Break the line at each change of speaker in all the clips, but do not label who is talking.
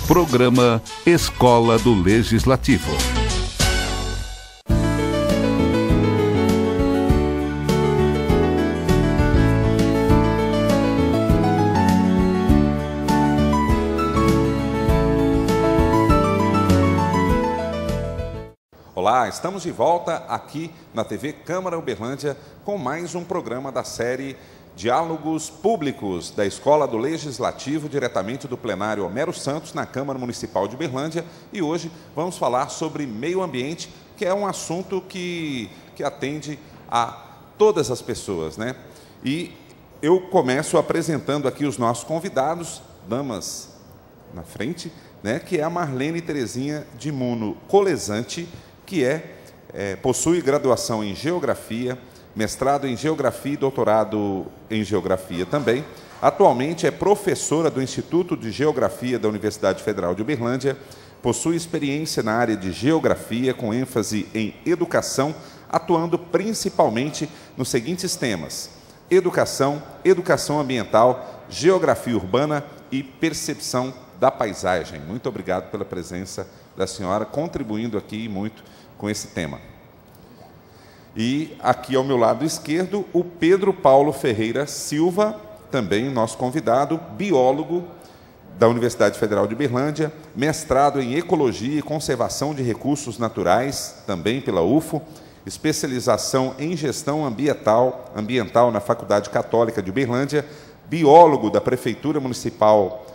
Programa Escola do Legislativo.
Olá, estamos de volta aqui na TV Câmara Uberlândia com mais um programa da série Diálogos Públicos da Escola do Legislativo, diretamente do plenário Homero Santos, na Câmara Municipal de Uberlândia. E hoje vamos falar sobre meio ambiente, que é um assunto que atende a todas as pessoas, né? E eu começo apresentando aqui os nossos convidados, damas na frente, né? Que é a Marlene Terezinha de Muno Colesante, que possui graduação em Geografia, mestrado em Geografia e doutorado em Geografia também. Atualmente é professora do Instituto de Geografia da Universidade Federal de Uberlândia, possui experiência na área de Geografia, com ênfase em Educação, atuando principalmente nos seguintes temas: Educação, Educação Ambiental, Geografia Urbana e Percepção da Paisagem. Muito obrigado pela presença da senhora, contribuindo aqui muito com esse tema. E aqui ao meu lado esquerdo, o Pedro Paulo Ferreira Silva, também nosso convidado, biólogo da Universidade Federal de Uberlândia, mestrado em Ecologia e Conservação de Recursos Naturais, também pela UFO, especialização em Gestão Ambiental na Faculdade Católica de Uberlândia, biólogo da Prefeitura Municipal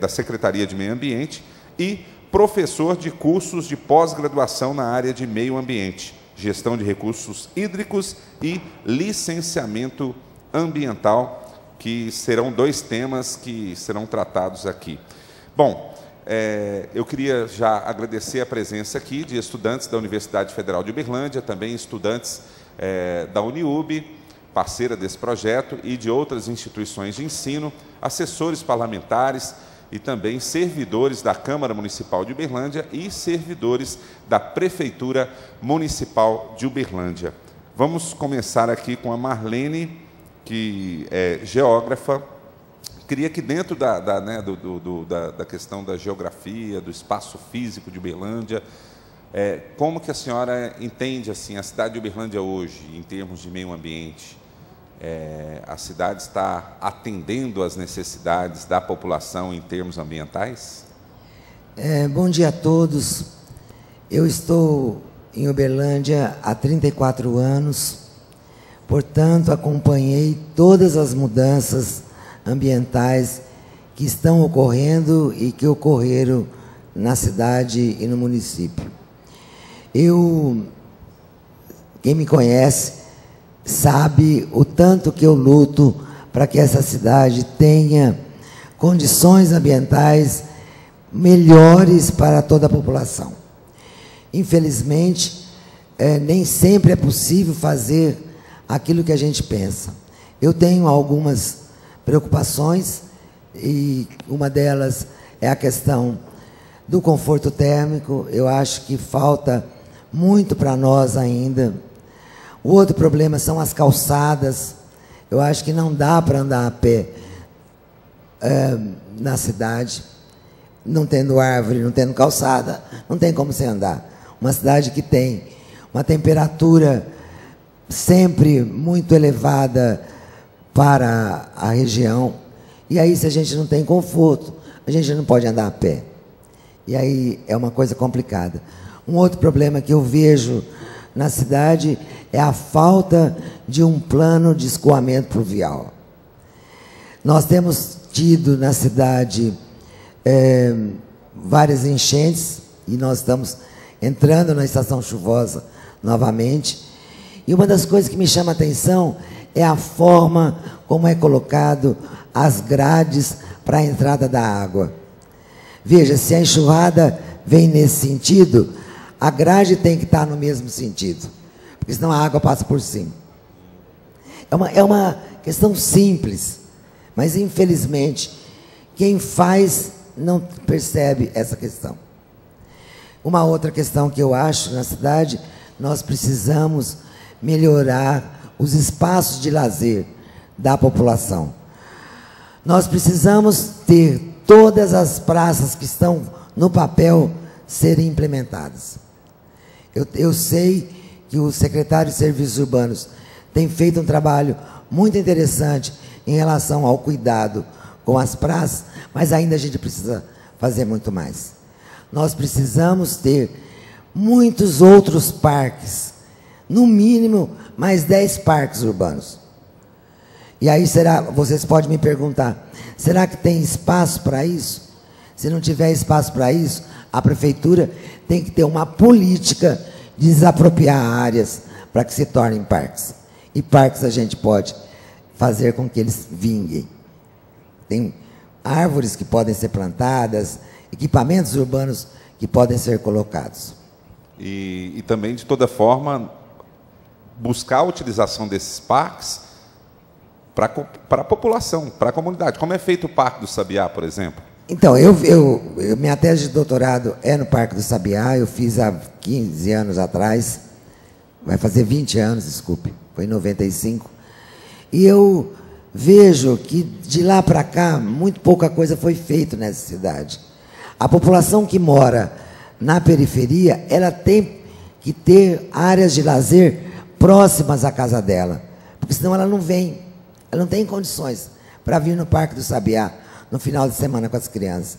da Secretaria de Meio Ambiente e professor de cursos de pós-graduação na área de Meio Ambiente, Gestão de Recursos Hídricos e Licenciamento Ambiental, que serão dois temas que serão tratados aqui. Bom, eu queria já agradecer a presença aqui de estudantes da Universidade Federal de Uberlândia, também estudantes da Uniub, parceira desse projeto, e de outras instituições de ensino, assessores parlamentares e também servidores da Câmara Municipal de Uberlândia e servidores da Prefeitura Municipal de Uberlândia. Vamos começar aqui com a Marlene, que é geógrafa. Queria que dentro da questão da geografia, do espaço físico de Uberlândia, como que a senhora entende assim, a cidade de Uberlândia hoje, em termos de meio ambiente? A cidade está atendendo às necessidades da população em termos ambientais?
Bom dia a todos. Eu estou em Uberlândia há 34 anos, portanto, acompanhei todas as mudanças ambientais que estão ocorrendo e que ocorreram na cidade e no município. Quem me conhece sabe o tanto que eu luto para que essa cidade tenha condições ambientais melhores para toda a população. Infelizmente, nem sempre é possível fazer aquilo que a gente pensa. Eu tenho algumas preocupações e uma delas é a questão do conforto térmico. Eu acho que falta muito para nós ainda. O outro problema são as calçadas. Eu acho que não dá para andar a pé na cidade, não tendo árvore, não tendo calçada, não tem como você andar. Uma cidade que tem uma temperatura sempre muito elevada para a região, e aí se a gente não tem conforto, a gente não pode andar a pé. E aí é uma coisa complicada. Um outro problema que eu vejo na cidade é a falta de um plano de escoamento pluvial. Nós temos tido na cidade várias enchentes, e nós estamos entrando na estação chuvosa novamente, e uma das coisas que me chama a atenção é a forma como é colocado as grades para a entrada da água. Veja, se a enxurrada vem nesse sentido, a grade tem que estar no mesmo sentido, porque senão a água passa por cima. É uma questão simples, mas infelizmente quem faz não percebe essa questão. Uma outra questão que eu acho na cidade, nós precisamos melhorar os espaços de lazer da população. Nós precisamos ter todas as praças que estão no papel serem implementadas. Eu sei que o secretário de Serviços Urbanos tem feito um trabalho muito interessante em relação ao cuidado com as praças, mas ainda a gente precisa fazer muito mais. Nós precisamos ter muitos outros parques, no mínimo mais 10 parques urbanos. E aí vocês podem me perguntar, será que tem espaço para isso? Se não tiver espaço para isso, a prefeitura tem que ter uma política de desapropriar áreas para que se tornem parques. E parques a gente pode fazer com que eles vinguem. Tem árvores que podem ser plantadas, equipamentos urbanos que podem ser colocados.
E também, de toda forma, buscar a utilização desses parques para a população, para a comunidade. Como é feito o Parque do Sabiá, por exemplo?
Então, minha tese de doutorado é no Parque do Sabiá, eu fiz há 15 anos atrás, vai fazer 20 anos, desculpe, foi em 95, e eu vejo que de lá para cá, muito pouca coisa foi feita nessa cidade. A população que mora na periferia, ela tem que ter áreas de lazer próximas à casa dela, porque senão ela não vem, ela não tem condições para vir no Parque do Sabiá no final de semana com as crianças.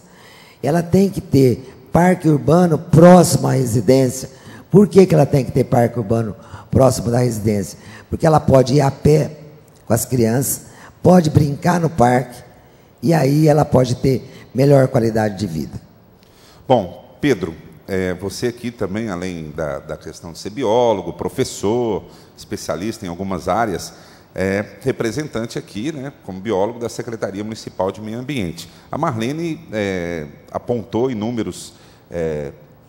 Ela tem que ter parque urbano próximo à residência. Por que ela tem que ter parque urbano próximo da residência? Porque ela pode ir a pé com as crianças, pode brincar no parque, e aí ela pode ter melhor qualidade de vida.
Bom, Pedro, você aqui também, além da questão de ser biólogo, professor, especialista em algumas áreas, representante aqui, né, como biólogo da Secretaria Municipal de Meio Ambiente. A Marlene apontou inúmeros,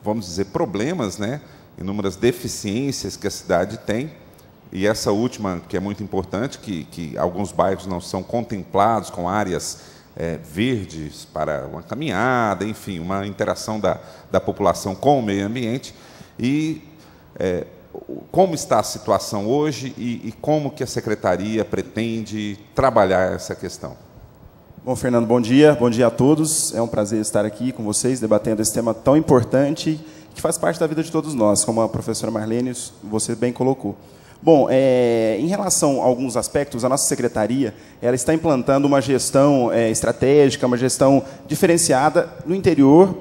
vamos dizer, problemas, né, inúmeras deficiências que a cidade tem, e essa última, que é muito importante, que alguns bairros não são contemplados com áreas verdes para uma caminhada, enfim, uma interação da população com o meio ambiente. E como está a situação hoje e como que a Secretaria pretende trabalhar essa questão?
Bom, Fernando, bom dia a todos. É um prazer estar aqui com vocês, debatendo esse tema tão importante, que faz parte da vida de todos nós, como a professora Marlene, você bem colocou. Bom, em relação a alguns aspectos, a nossa secretaria ela está implantando uma gestão estratégica, uma gestão diferenciada no interior,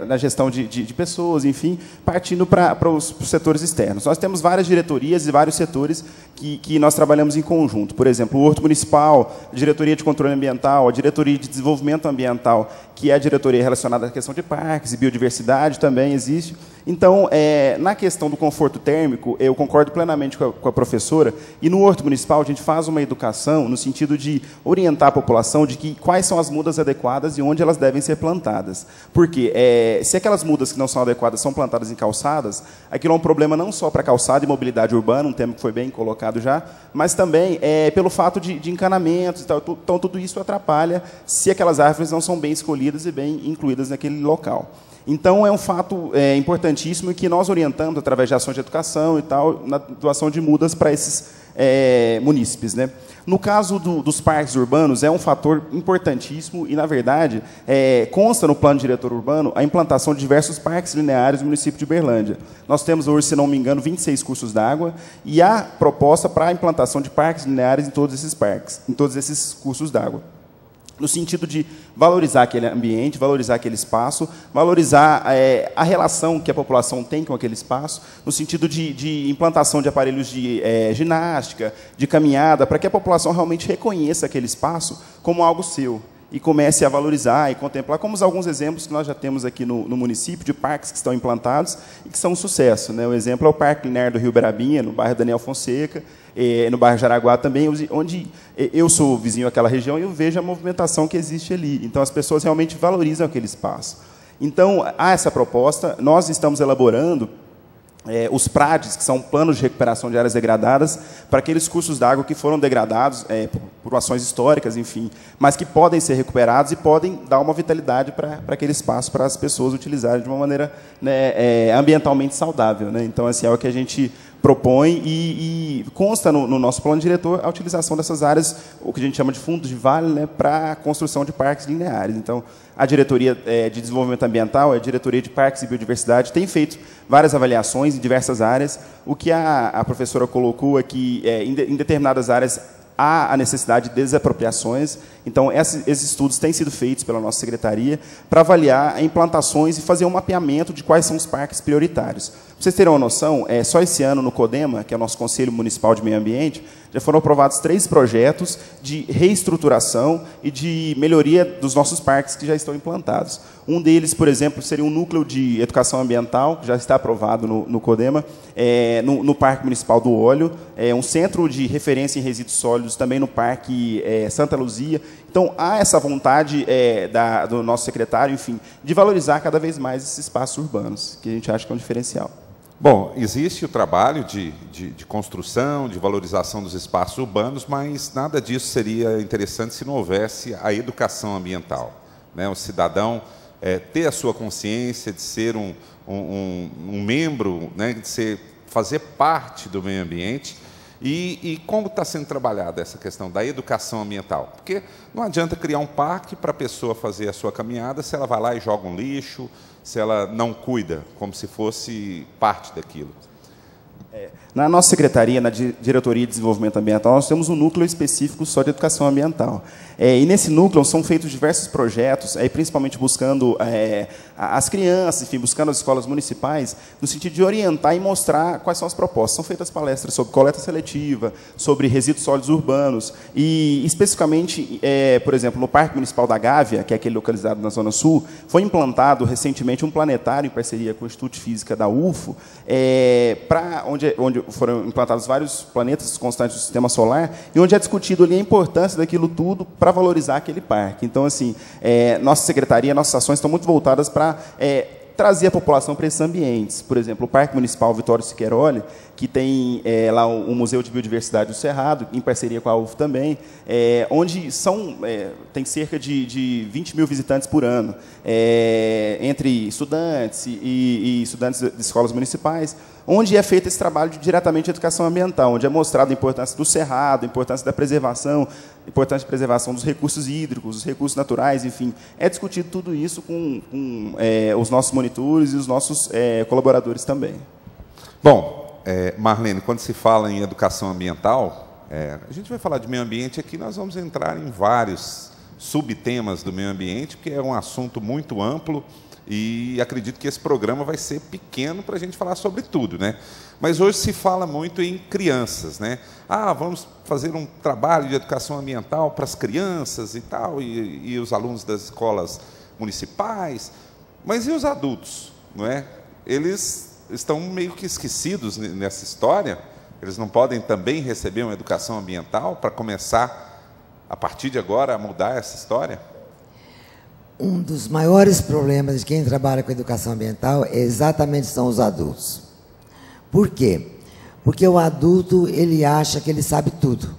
na gestão de pessoas, enfim, partindo para os setores externos. Nós temos várias diretorias e vários setores que nós trabalhamos em conjunto. Por exemplo, o Horto Municipal, a Diretoria de Controle Ambiental, a Diretoria de Desenvolvimento Ambiental, que é a diretoria relacionada à questão de parques e biodiversidade, também existe. Então, na questão do conforto térmico, eu concordo plenamente com a professora, e no Horto Municipal a gente faz uma educação no sentido de orientar a população de quais são as mudas adequadas e onde elas devem ser plantadas. Porque se aquelas mudas que não são adequadas são plantadas em calçadas, aquilo é um problema não só para calçada e mobilidade urbana, um tema que foi bem colocado já, mas também pelo fato de encanamentos e tal. Então, tudo isso atrapalha se aquelas árvores não são bem escolhidas e bem incluídas naquele local. Então, é um fato importantíssimo que nós orientamos, através de ações de educação e tal, na doação de mudas para esses munícipes, né? No caso dos parques urbanos, é um fator importantíssimo e, na verdade, consta no plano diretor urbano a implantação de diversos parques lineares no município de Uberlândia. Nós temos hoje, se não me engano, 26 cursos d'água e há proposta para a implantação de parques lineares em todos esses parques, em todos esses cursos d'água, no sentido de valorizar aquele ambiente, valorizar aquele espaço, valorizar a relação que a população tem com aquele espaço, no sentido de implantação de aparelhos de ginástica, de caminhada, para que a população realmente reconheça aquele espaço como algo seu e comece a valorizar e contemplar, como alguns exemplos que nós já temos aqui no município, de parques que estão implantados e que são um sucesso, né? O exemplo é o Parque Linear do Rio Berabinha, no bairro Daniel Fonseca, no bairro Jaraguá também, onde eu sou vizinho àquela região e eu vejo a movimentação que existe ali. Então, as pessoas realmente valorizam aquele espaço. Então, há essa proposta, nós estamos elaborando os PRADs, que são planos de recuperação de áreas degradadas, para aqueles cursos d'água que foram degradados por ações históricas, enfim, mas que podem ser recuperados e podem dar uma vitalidade para aquele espaço, para as pessoas utilizarem de uma maneira, né, ambientalmente saudável, né? Então, assim, é o que a gente propõe e consta no nosso plano diretor a utilização dessas áreas, o que a gente chama de fundos de vale, né, para a construção de parques lineares. Então, a Diretoria de Desenvolvimento Ambiental, a Diretoria de Parques e Biodiversidade, tem feito várias avaliações em diversas áreas. O que a professora colocou é que, em determinadas áreas, há a necessidade de desapropriações. Então, esses estudos têm sido feitos pela nossa secretaria para avaliar implantações e fazer um mapeamento de quais são os parques prioritários. Para vocês terem uma noção, só esse ano no CODEMA, que é o nosso Conselho Municipal de Meio Ambiente, já foram aprovados 3 projetos de reestruturação e de melhoria dos nossos parques que já estão implantados. Um deles, por exemplo, seria um núcleo de educação ambiental, que já está aprovado no CODEMA, no Parque Municipal do Óleo, um centro de referência em resíduos sólidos também no Parque Santa Luzia. Então, há essa vontade do nosso secretário, enfim, de valorizar cada vez mais esses espaços urbanos, que a gente acha que é um diferencial.
Bom, existe o trabalho de construção, de valorização dos espaços urbanos, mas nada disso seria interessante se não houvesse a educação ambiental, né? O cidadão ter a sua consciência de ser um membro, né, de fazer parte do meio ambiente. E como está sendo trabalhada essa questão da educação ambiental? Porque não adianta criar um parque para a pessoa fazer a sua caminhada se ela vai lá e joga um lixo, se ela não cuida, como se fosse parte daquilo.
Na nossa secretaria, na Diretoria de Desenvolvimento Ambiental, nós temos um núcleo específico só de educação ambiental. E nesse núcleo são feitos diversos projetos, principalmente buscando as crianças, enfim, buscando as escolas municipais, no sentido de orientar e mostrar quais são as propostas. São feitas palestras sobre coleta seletiva, sobre resíduos sólidos urbanos, e especificamente, por exemplo, no Parque Municipal da Gávea, que é aquele localizado na Zona Sul, foi implantado recentemente um planetário em parceria com o Instituto de Física da UFO, onde foram implantados vários planetas constantes do Sistema Solar, e onde é discutido ali a importância daquilo tudo para valorizar aquele parque. Então, assim, nossa secretaria, nossas ações estão muito voltadas para trazer a população para esses ambientes. Por exemplo, o Parque Municipal Vitório Siqueiroli, que tem lá o Museu de Biodiversidade do Cerrado, em parceria com a UF também, onde tem cerca de 20 mil visitantes por ano, entre estudantes e estudantes de escolas municipais, onde é feito esse trabalho diretamente de educação ambiental, onde é mostrada a importância do cerrado, a importância da preservação, a importância de preservação dos recursos hídricos, dos recursos naturais, enfim. É discutido tudo isso com os nossos monitores e os nossos colaboradores também.
Bom, Marlene, quando se fala em educação ambiental, a gente vai falar de meio ambiente aqui, nós vamos entrar em vários subtemas do meio ambiente, porque é um assunto muito amplo, e acredito que esse programa vai ser pequeno para a gente falar sobre tudo, né? Mas hoje se fala muito em crianças, né? Vamos fazer um trabalho de educação ambiental para as crianças e tal, e os alunos das escolas municipais. Mas e os adultos, não é? Eles estão meio que esquecidos nessa história. Eles não podem também receber uma educação ambiental para começar, a partir de agora, a mudar essa história?
Um dos maiores problemas de quem trabalha com educação ambiental exatamente são os adultos. Por quê? Porque o adulto, ele acha que ele sabe tudo.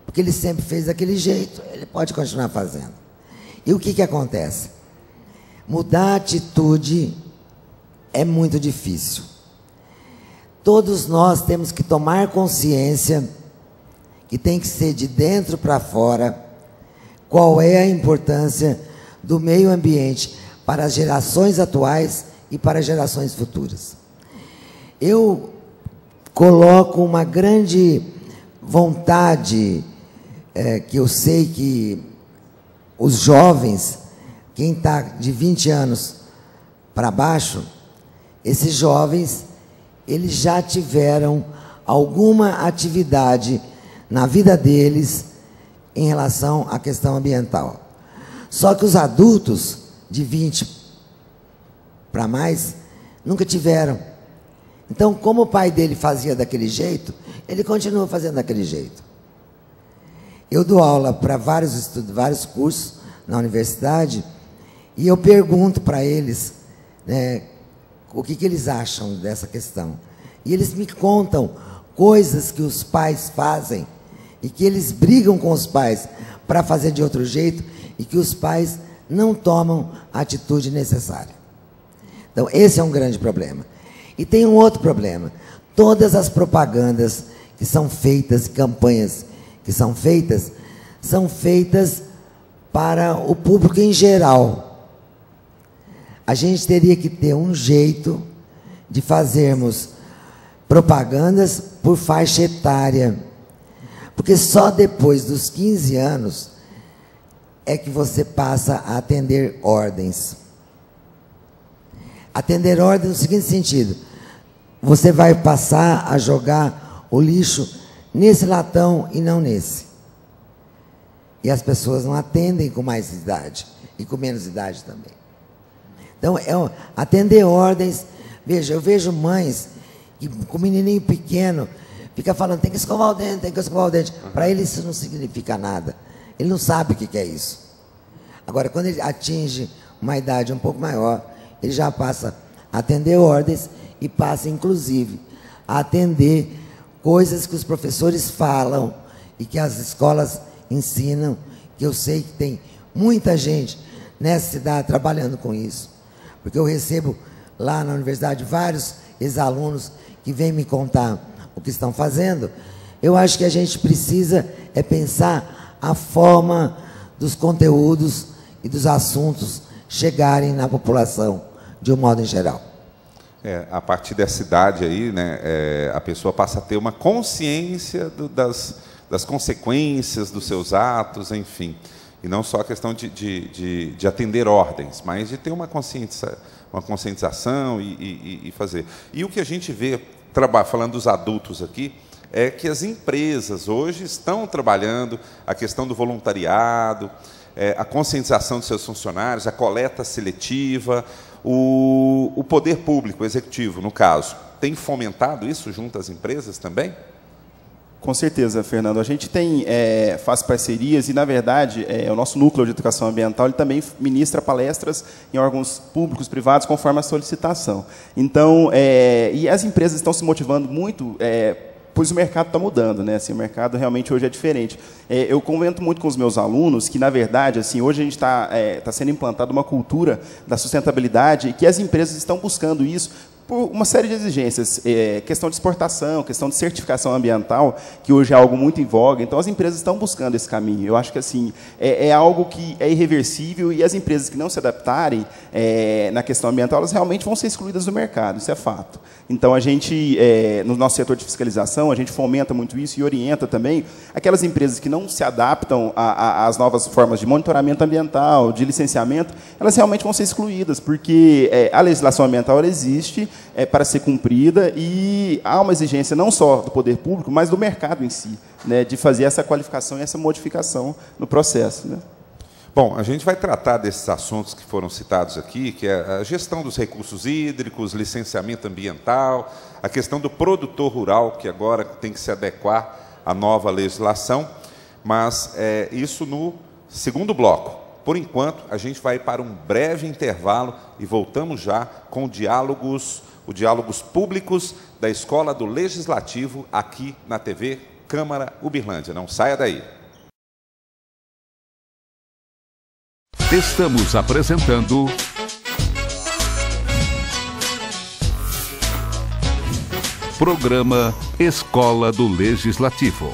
Porque ele sempre fez daquele jeito, ele pode continuar fazendo. E o que acontece? Mudar a atitude é muito difícil. Todos nós temos que tomar consciência que tem que ser de dentro para fora qual é a importância do meio ambiente para as gerações atuais e para as gerações futuras. Eu coloco uma grande vontade, que eu sei que os jovens, quem está de 20 anos para baixo, esses jovens, eles já tiveram alguma atividade na vida deles em relação à questão ambiental. Só que os adultos de 20 para mais nunca tiveram. Então, como o pai dele fazia daquele jeito, ele continua fazendo daquele jeito. Eu dou aula para vários cursos na universidade e eu pergunto para eles, né, o que eles acham dessa questão. E eles me contam coisas que os pais fazem e que eles brigam com os pais para fazer de outro jeito e que os pais não tomam a atitude necessária. Então, esse é um grande problema. E tem um outro problema. todas as propagandas que são feitas, campanhas que são feitas para o público em geral. A gente teria que ter um jeito de fazermos propagandas por faixa etária, porque só depois dos 15 anos é que você passa a atender ordens. Atender ordens no seguinte sentido: você vai passar a jogar o lixo nesse latão e não nesse. E as pessoas não atendem com mais idade e com menos idade também. Então, atender ordens. Veja, eu vejo mães que, com um menininho pequeno, fica falando, tem que escovar o dente, tem que escovar o dente. Para ele isso não significa nada. Ele não sabe o que é isso. Agora, quando ele atinge uma idade um pouco maior, ele já passa a atender ordens e passa, inclusive, a atender coisas que os professores falam e que as escolas ensinam, que eu sei que tem muita gente nessa cidade trabalhando com isso. Porque eu recebo lá na universidade vários ex-alunos que vêm me contar o que estão fazendo. Eu acho que a gente precisa pensar a forma dos conteúdos e dos assuntos chegarem na população de um modo em geral.
A partir dessa idade aí, né, a pessoa passa a ter uma consciência das consequências dos seus atos, enfim. E não só a questão de atender ordens, mas de ter uma conscientização e fazer. E o que a gente vê, falando dos adultos aqui, é que as empresas hoje estão trabalhando a questão do voluntariado, a conscientização dos seus funcionários, a coleta seletiva. O poder público, o executivo, no caso, tem fomentado isso junto às empresas também?
Com certeza, Fernando. A gente faz parcerias e, na verdade, o nosso núcleo de educação ambiental ele também ministra palestras em órgãos públicos, privados, conforme a solicitação. Então, e as empresas estão se motivando muito, pois o mercado está mudando, né? Assim, o mercado realmente hoje é diferente. Eu comento muito com os meus alunos que, na verdade, assim, hoje a gente está sendo implantada uma cultura da sustentabilidade e que as empresas estão buscando isso por uma série de exigências, questão de exportação, questão de certificação ambiental, que hoje é algo muito em voga. Então, as empresas estão buscando esse caminho. Eu acho que assim é algo que é irreversível e as empresas que não se adaptarem na questão ambiental, elas realmente vão ser excluídas do mercado, isso é fato. Então, a gente, no nosso setor de fiscalização, a gente fomenta muito isso e orienta também aquelas empresas que não se adaptam às novas formas de monitoramento ambiental, de licenciamento, elas realmente vão ser excluídas, porque a legislação ambiental ela existe, para ser cumprida e há uma exigência não só do poder público, mas do mercado em si, né, de fazer essa qualificação e essa modificação no processo, né?
Bom, a gente vai tratar desses assuntos que foram citados aqui, que é a gestão dos recursos hídricos, licenciamento ambiental, a questão do produtor rural, que agora tem que se adequar à nova legislação, mas isso no segundo bloco. Por enquanto, a gente vai para um breve intervalo e voltamos já com os diálogos públicos da Escola do Legislativo aqui na TV Câmara Uberlândia. Não saia daí.
Estamos apresentando Programa Escola do Legislativo.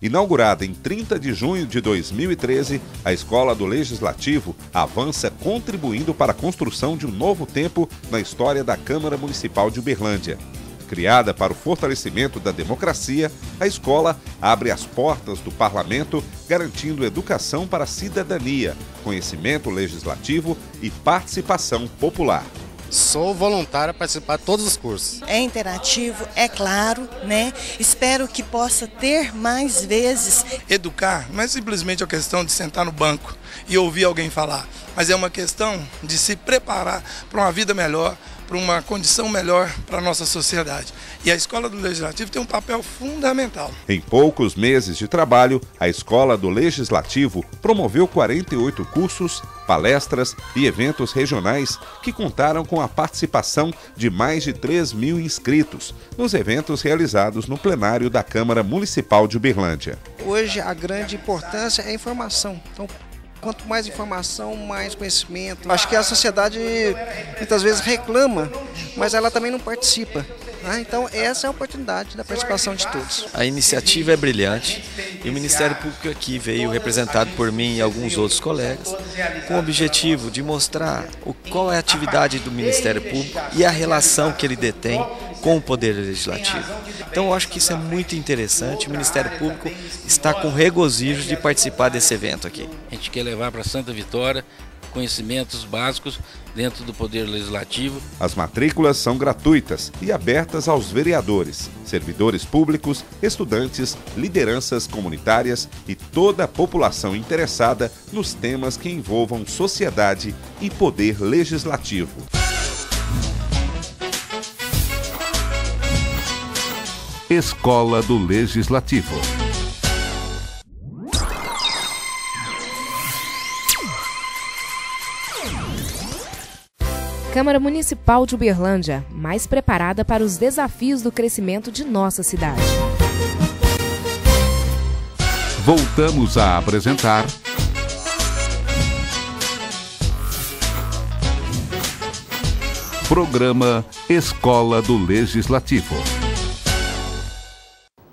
Inaugurada em 30 de junho de 2013, a Escola do Legislativo avança contribuindo para a construção de um novo tempo na história da Câmara Municipal de Uberlândia. Criada para o fortalecimento da democracia, a escola abre as portas do parlamento, garantindo educação para a cidadania, conhecimento legislativo e participação popular.
Sou voluntário a participar de todos os cursos.
É interativo, é claro, né? Espero que possa ter mais vezes.
Educar não é simplesmente a questão de sentar no banco e ouvir alguém falar, mas é uma questão de se preparar para uma vida melhor, para uma condição melhor para a nossa sociedade. E a Escola do Legislativo tem um papel fundamental.
Em poucos meses de trabalho, a Escola do Legislativo promoveu 48 cursos, palestras e eventos regionais que contaram com a participação de mais de 3.000 inscritos nos eventos realizados no plenário da Câmara Municipal de Uberlândia.
Hoje a grande importância é a informação. Então, quanto mais informação, mais conhecimento. Acho que a sociedade muitas vezes reclama, mas ela também não participa. Então, essa é a oportunidade da participação de todos.
A iniciativa é brilhante e o Ministério Público aqui veio representado por mim e alguns outros colegas com o objetivo de mostrar qual é a atividade do Ministério Público e a relação que ele detém com o Poder Legislativo. Então, eu acho que isso é muito interessante. O Ministério Público está com regozijo de participar desse evento aqui.
A gente quer levar para Santa Vitória conhecimentos básicos dentro do Poder Legislativo.
As matrículas são gratuitas e abertas aos vereadores, servidores públicos, estudantes, lideranças comunitárias e toda a população interessada nos temas que envolvam sociedade e poder legislativo.
Escola do Legislativo.
Câmara Municipal de Uberlândia, mais preparada para os desafios do crescimento de nossa cidade.
Voltamos a apresentar Programa Escola do Legislativo.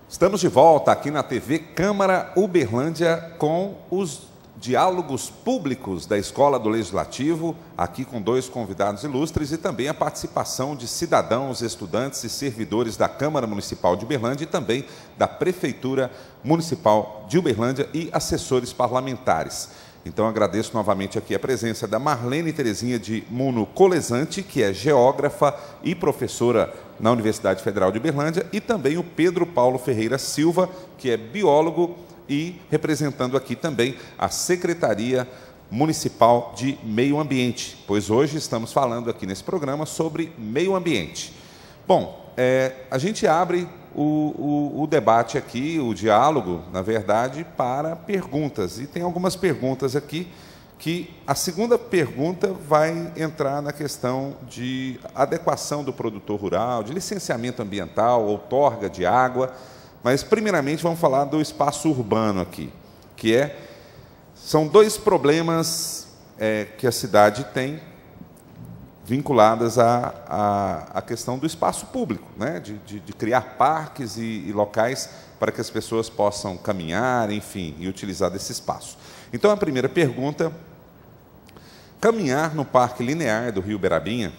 Estamos de volta aqui na TV Câmara Uberlândia com os diálogos públicos da Escola do Legislativo, aqui com dois convidados ilustres e também a participação de cidadãos, estudantes e servidores da Câmara Municipal de Uberlândia e também da Prefeitura Municipal de Uberlândia e assessores parlamentares. Então, agradeço novamente aqui a presença da Marlene Terezinha de Muno Colesante, que é geógrafa e professora na Universidade Federal de Uberlândia, e também o Pedro Paulo Ferreira Silva, que é biólogo e representando aqui também a Secretaria Municipal de Meio Ambiente, pois hoje estamos falando aqui nesse programa sobre meio ambiente. Bom, a gente abre o debate aqui, o diálogo, na verdade, para perguntas. E tem algumas perguntas aqui que a segunda pergunta vai entrar na questão de adequação do produtor rural, de licenciamento ambiental, outorga de água. Mas, primeiramente, vamos falar do espaço urbano aqui, que são dois problemas que a cidade tem vinculadas à questão do espaço público, né? de criar parques e locais para que as pessoas possam caminhar, enfim, e utilizar desse espaço. Então, a primeira pergunta: caminhar no Parque Linear do Rio Berabinha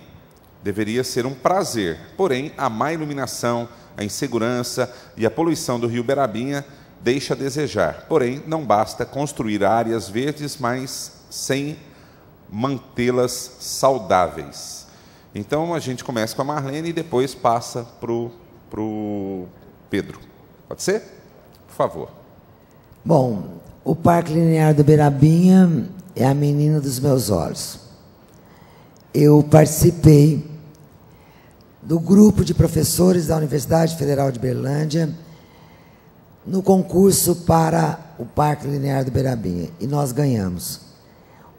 deveria ser um prazer, porém, a má iluminação, a insegurança e a poluição do Rio Berabinha deixa a desejar. Porém, não basta construir áreas verdes, mas sem mantê-las saudáveis. Então, a gente começa com a Marlene e depois passa para o Pedro. Pode ser? Por favor.
Bom, o Parque Linear do Berabinha é a menina dos meus olhos. Eu participei do grupo de professores da Universidade Federal de Uberlândia no concurso para o Parque Linear do Berabinha, e nós ganhamos.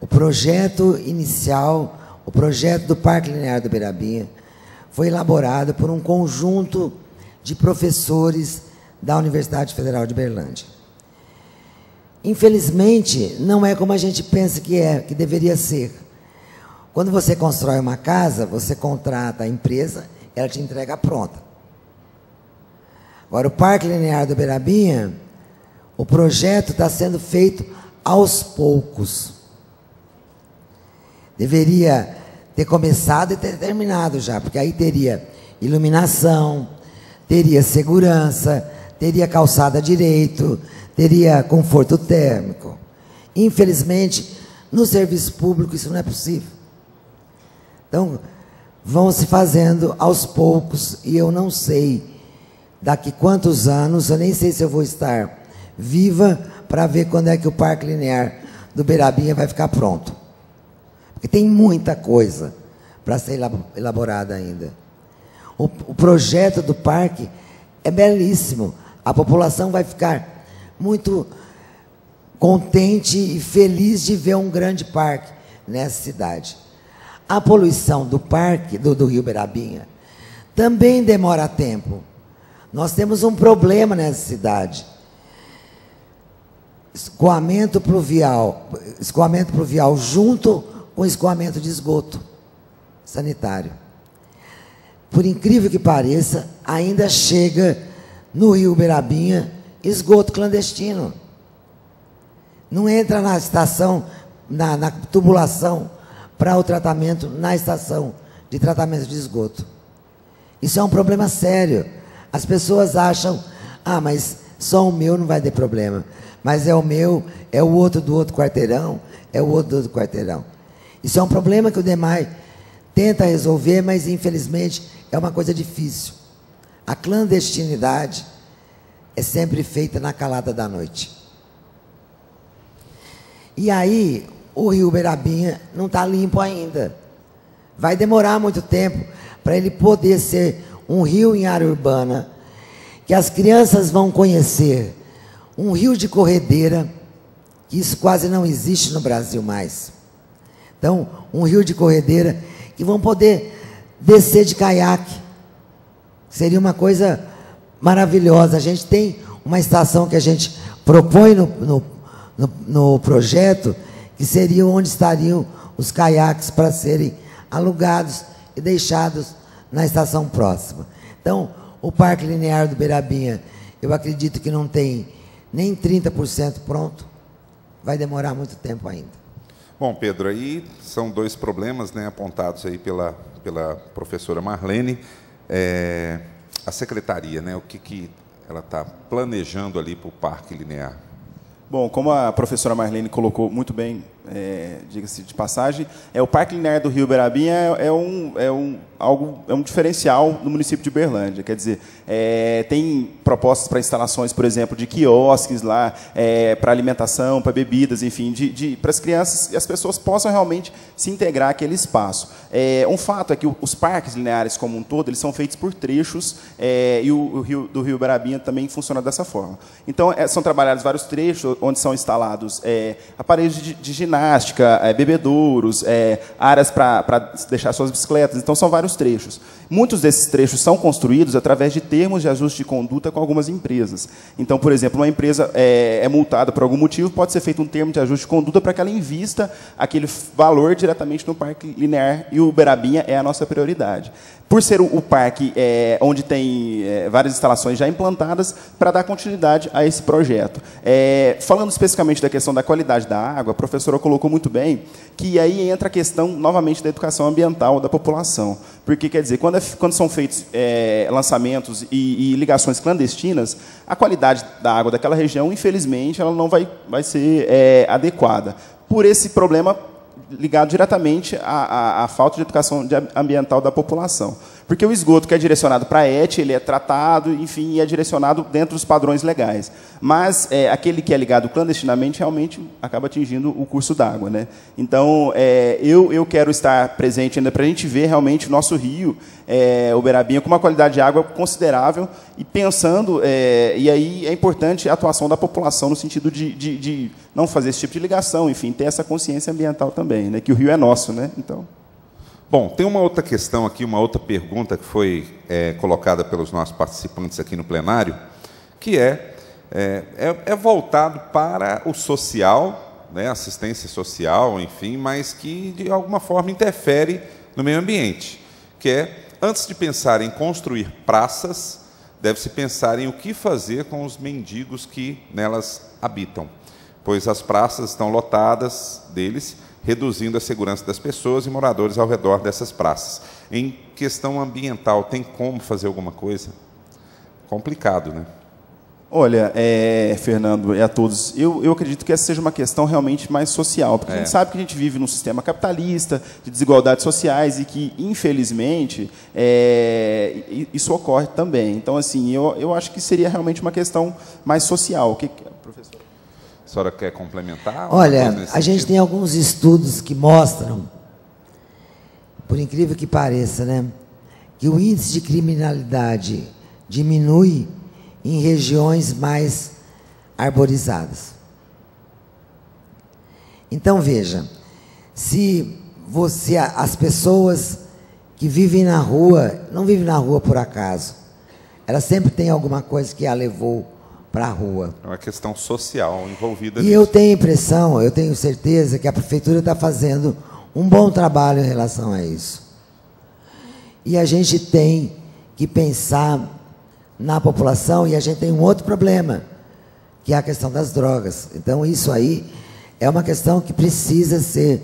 O projeto inicial, o projeto do Parque Linear do Berabinha, foi elaborado por um conjunto de professores da Universidade Federal de Uberlândia. Infelizmente, não é como a gente pensa que deveria ser. Quando você constrói uma casa, você contrata a empresa, ela te entrega pronta. Agora, o Parque Linear do Berabinha, o projeto está sendo feito aos poucos. Deveria ter começado e ter terminado já, porque aí teria iluminação, teria segurança, teria calçada direito, teria conforto térmico. Infelizmente, no serviço público isso não é possível. Então, vão se fazendo aos poucos, e eu não sei daqui quantos anos, eu nem sei se eu vou estar viva para ver quando é que o Parque Linear do Berabinha vai ficar pronto. Porque tem muita coisa para ser elaborada ainda. O projeto do parque é belíssimo. A população vai ficar muito contente e feliz de ver um grande parque nessa cidade. A poluição do parque, do Rio Berabinha, também demora tempo. Nós temos um problema nessa cidade. escoamento pluvial junto com escoamento de esgoto sanitário. Por incrível que pareça, ainda chega no Rio Uberabinha esgoto clandestino. Não entra na estação, na tubulação para o tratamento na estação de tratamento de esgoto. Isso é um problema sério. As pessoas acham, mas só o meu não vai ter problema. Mas é o meu, é o outro do outro quarteirão, é o outro do outro quarteirão. Isso é um problema que o DEMAI tenta resolver, mas infelizmente é uma coisa difícil. A clandestinidade é sempre feita na calada da noite. E aí, o Rio Uberabinha não está limpo ainda. Vai demorar muito tempo para ele poder ser um rio em área urbana, que as crianças vão conhecer um rio de corredeira, que isso quase não existe no Brasil mais. Então, um rio de corredeira que vão poder descer de caiaque. Seria uma coisa maravilhosa. A gente tem uma estação que a gente propõe no projeto, que seria onde estariam os caiaques para serem alugados e deixados na estação próxima. Então, o Parque Linear do Uberabinha, eu acredito que não tem nem 30% pronto, vai demorar muito tempo ainda.
Bom, Pedro, aí são dois problemas, né, apontados aí pela professora Marlene. A secretaria, né, o que ela está planejando ali para o Parque Linear?
Bom, como a professora Marlene colocou muito bem, diga-se de passagem, o Parque Linear do Rio Uberabinha é um diferencial no município de Uberlândia. Quer dizer, tem propostas para instalações, por exemplo, de quiosques lá, para alimentação, para bebidas, enfim, para as crianças e as pessoas possam realmente se integrar àquele espaço. Um fato é que os parques lineares como um todo, eles são feitos por trechos, e o Rio Uberabinha também funciona dessa forma. Então, são trabalhados vários trechos onde são instalados aparelhos de ginástica, bebedouros, áreas para deixar suas bicicletas. Então, são vários trechos. Muitos desses trechos são construídos através de termos de ajuste de conduta com algumas empresas. Então, por exemplo, uma empresa é multada por algum motivo, pode ser feito um termo de ajuste de conduta para que ela invista aquele valor diretamente no Parque Linear, e o Uberabinha é a nossa prioridade. Por ser o parque onde tem várias instalações já implantadas, para dar continuidade a esse projeto. Falando especificamente da questão da qualidade da água, a professora colocou muito bem que aí entra a questão, novamente, da educação ambiental da população. Porque, quer dizer, quando são feitos lançamentos e ligações clandestinas, a qualidade da água daquela região, infelizmente, ela não vai ser adequada. Por esse problema ligado diretamente à falta de educação ambiental da população. Porque o esgoto que é direcionado para a ET, ele é tratado, enfim, e é direcionado dentro dos padrões legais. Mas aquele que é ligado clandestinamente, realmente acaba atingindo o curso d'água, né? Então, eu quero estar presente ainda para a gente ver realmente o nosso rio, Uberabinha, com uma qualidade de água considerável, e pensando, e aí é importante a atuação da população no sentido de não fazer esse tipo de ligação, enfim, ter essa consciência ambiental também, né? Que o rio é nosso, né? Então...
Bom, tem uma outra questão aqui, uma outra pergunta que foi colocada pelos nossos participantes aqui no plenário, que é voltado para o social, né, assistência social, enfim, mas que, de alguma forma, interfere no meio ambiente, que é, antes de pensar em construir praças, deve-se pensar em o que fazer com os mendigos que nelas habitam, pois as praças estão lotadas deles, reduzindo a segurança das pessoas e moradores ao redor dessas praças. Em questão ambiental, tem como fazer alguma coisa? Complicado, né?
Olha, Fernando, e a todos, eu acredito que essa seja uma questão realmente mais social, porque a gente sabe que a gente vive num sistema capitalista, de desigualdades sociais, e que, infelizmente, isso ocorre também. Então, assim, eu acho que seria realmente uma questão mais social. O que, professor?
A senhora quer complementar?
Olha, a gente tem alguns estudos que mostram, por incrível que pareça, né, que o índice de criminalidade diminui em regiões mais arborizadas. Então, veja, se as pessoas que vivem na rua, não vivem na rua por acaso, elas sempre têm alguma coisa que a levou para a rua.
É uma questão social envolvida
E
nisso.
eu tenho impressão, eu tenho certeza que a prefeitura está fazendo um bom trabalho em relação a isso. E a gente tem que pensar na população, e a gente tem um outro problema, que é a questão das drogas. Então, isso aí é uma questão que precisa ser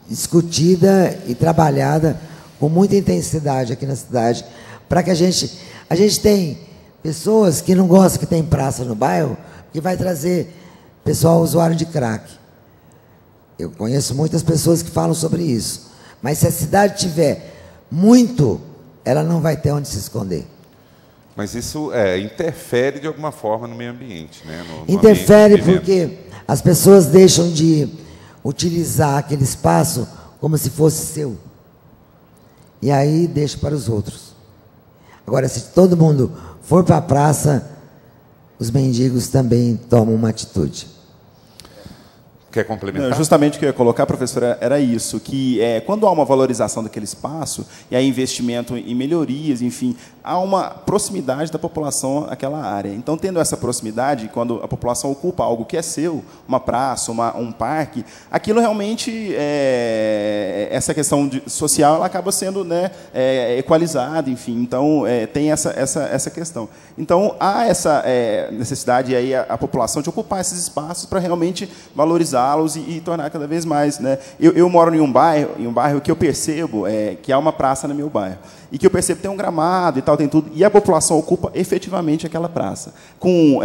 discutida e trabalhada com muita intensidade aqui na cidade, para que a gente tem pessoas que não gostam que tem praça no bairro, que vai trazer pessoal usuário de crack. Eu conheço muitas pessoas que falam sobre isso. Mas se a cidade tiver muito, ela não vai ter onde se esconder.
Mas isso interfere de alguma forma no meio ambiente, né?
Interfere porque as pessoas deixam de utilizar aquele espaço como se fosse seu. E aí deixa para os outros. Agora, se todo mundo for para a praça, os mendigos também tomam uma atitude.
Quer complementar?
Não, justamente o que eu ia colocar, professora, era isso, que quando há uma valorização daquele espaço, e há investimento em melhorias, enfim, há uma proximidade da população àquela área. Então, tendo essa proximidade, quando a população ocupa algo que é seu, uma praça, um parque, aquilo realmente, essa questão social, ela acaba sendo, né, equalizada, enfim. Então, tem essa questão. Então, há essa necessidade aí a população de ocupar esses espaços para realmente valorizá-los e tornar cada vez mais, né? Eu moro em um bairro que eu percebo que há uma praça no meu bairro, e que eu percebo que tem um gramado e tal, tem tudo, e a população ocupa efetivamente aquela praça, com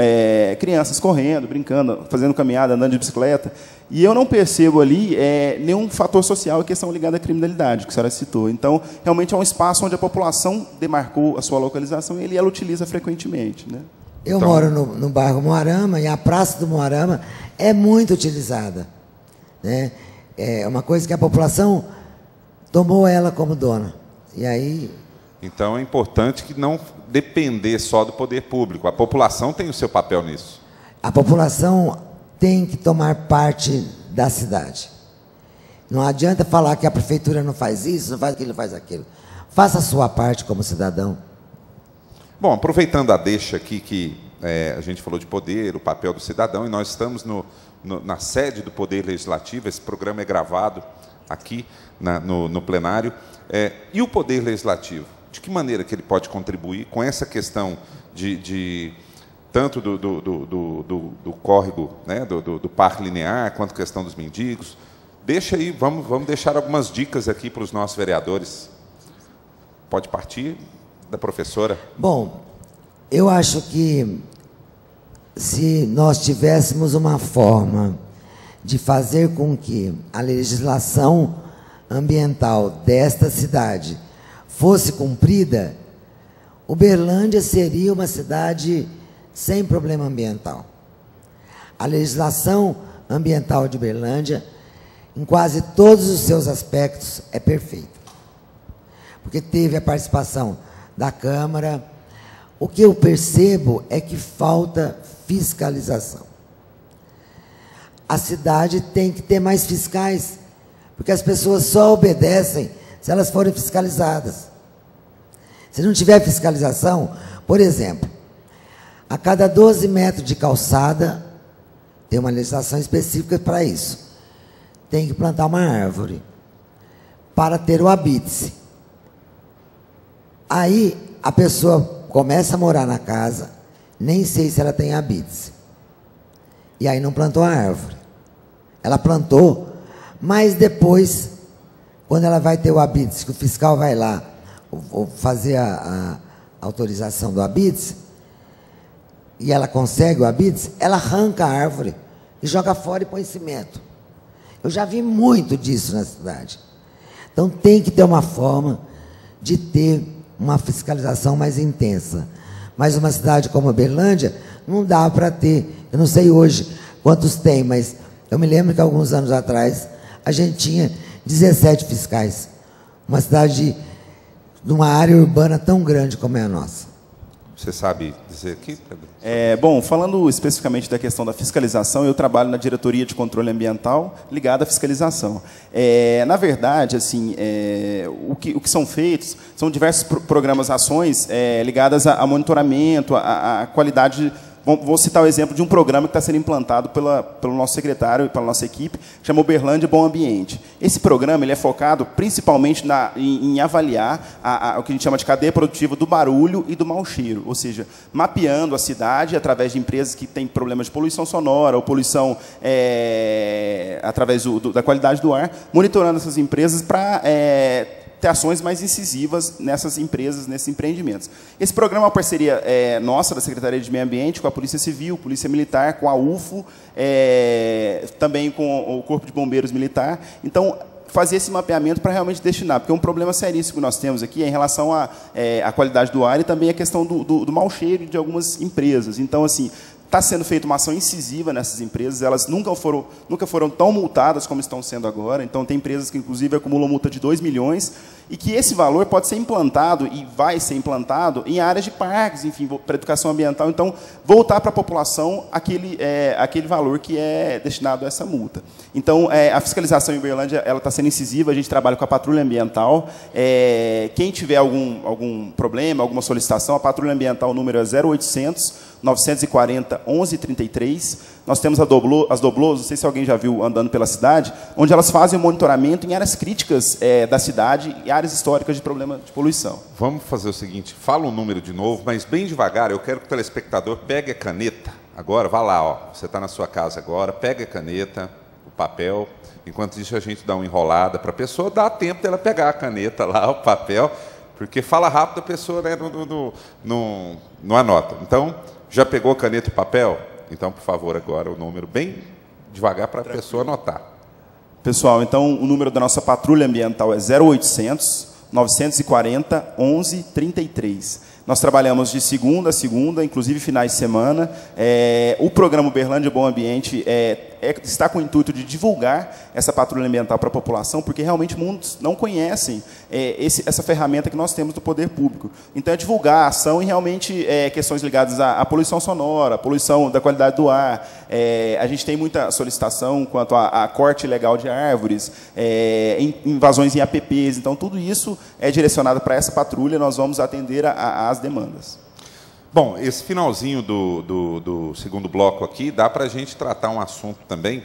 crianças correndo, brincando, fazendo caminhada, andando de bicicleta, e eu não percebo ali nenhum fator social e questão ligada à criminalidade, que a senhora citou. Então, realmente é um espaço onde a população demarcou a sua localização e ela utiliza frequentemente, né?
Eu moro no bairro Moarama, e a Praça do Moarama é muito utilizada, né? É uma coisa que a população tomou ela como dona. E aí...
Então, é importante que não depender só do poder público. A população tem o seu papel nisso.
A população tem que tomar parte da cidade. Não adianta falar que a prefeitura não faz isso, não faz aquilo, não faz aquilo. Faça a sua parte como cidadão.
Bom, aproveitando a deixa aqui que a gente falou de poder, o papel do cidadão, e nós estamos na sede do Poder Legislativo, esse programa é gravado aqui no plenário. E o Poder Legislativo, de que maneira que ele pode contribuir com essa questão tanto do córrego, né, do parque linear, quanto a questão dos mendigos? Deixa aí, vamos deixar algumas dicas aqui para os nossos vereadores. Pode partir da professora.
Bom, eu acho que se nós tivéssemos uma forma de fazer com que a legislação ambiental desta cidade fosse cumprida, Uberlândia seria uma cidade sem problema ambiental. A legislação ambiental de Uberlândia, em quase todos os seus aspectos, é perfeita. Porque teve a participação da Câmara. O que eu percebo é que falta fiscalização. A cidade tem que ter mais fiscais, porque as pessoas só obedecem se elas forem fiscalizadas. Se não tiver fiscalização, por exemplo, a cada 12 metros de calçada, tem uma legislação específica para isso, tem que plantar uma árvore para ter o habite-se. Aí a pessoa começa a morar na casa, nem sei se ela tem habite-se. E aí não plantou a árvore. Ela plantou, mas depois, quando ela vai ter o habite-se, que o fiscal vai lá fazer a autorização do habite-se, e ela consegue o habite-se, ela arranca a árvore e joga fora e põe cimento. Eu já vi muito disso na cidade. Então tem que ter uma forma de ter uma fiscalização mais intensa. Mas uma cidade como Uberlândia não dá para ter. Eu não sei hoje quantos tem, mas eu me lembro que alguns anos atrás a gente tinha 17 fiscais. Uma cidade de uma área urbana tão grande como é a nossa.
Você sabe dizer aqui, Pedro?
Bom, falando especificamente da questão da fiscalização, eu trabalho na diretoria de controle ambiental ligada à fiscalização. Na verdade, assim, o que são feitos são diversos programas, ações ligadas a monitoramento, a qualidade Vou citar o exemplo de um programa que está sendo implantado pelo nosso secretário e pela nossa equipe, que chama Uberlândia Bom Ambiente. Esse programa ele é focado principalmente em avaliar o que a gente chama de cadeia produtiva do barulho e do mau cheiro, ou seja, mapeando a cidade através de empresas que têm problemas de poluição sonora ou poluição através da qualidade do ar, monitorando essas empresas para ter ações mais incisivas nessas empresas, nesses empreendimentos. Esse programa é uma parceria nossa, da Secretaria de Meio Ambiente, com a Polícia Civil, Polícia Militar, com a UFO, também com o Corpo de Bombeiros Militar. Então, fazer esse mapeamento para realmente destinar, porque um problema seríssimo que nós temos aqui é em relação à qualidade do ar e também a questão do mau cheiro de algumas empresas. Então, assim, está sendo feita uma ação incisiva nessas empresas, elas nunca foram tão multadas como estão sendo agora, então tem empresas que, inclusive, acumulam multa de 2 milhões, e que esse valor pode ser implantado, e vai ser implantado, em áreas de parques, enfim, para educação ambiental, então, voltar para a população aquele valor que é destinado a essa multa. Então, a fiscalização em Uberlândia está sendo incisiva, a gente trabalha com a patrulha ambiental, quem tiver algum problema, alguma solicitação, a patrulha ambiental, o número é 0800 940 1133. Nós temos as doblôs, não sei se alguém já viu andando pela cidade, onde elas fazem o monitoramento em áreas críticas da cidade e áreas históricas de problema de poluição.
Vamos fazer o seguinte, fala o número de novo, mas bem devagar, eu quero que o telespectador pegue a caneta. Agora, vá lá, ó, você está na sua casa agora, pega a caneta, o papel, enquanto isso a gente dá uma enrolada para a pessoa, dá tempo dela pegar a caneta lá, o papel, porque fala rápido a pessoa, né, não anota. Então, já pegou a caneta e papel? Então, por favor, agora o número bem devagar para a pessoa anotar.
Pessoal, então o número da nossa patrulha ambiental é 0800 940 1133. Nós trabalhamos de segunda a segunda, inclusive finais de semana. O programa Uberlândia Bom Ambiente está com o intuito de divulgar essa patrulha ambiental para a população, porque realmente muitos não conhecem essa ferramenta que nós temos do poder público. Então, é divulgar a ação e realmente questões ligadas à poluição sonora, à poluição da qualidade do ar. A gente tem muita solicitação quanto a corte ilegal de árvores, invasões em APPs. Então, tudo isso é direcionado para essa patrulha, nós vamos atender às demandas.
Bom, esse finalzinho do segundo bloco aqui, dá para a gente tratar um assunto também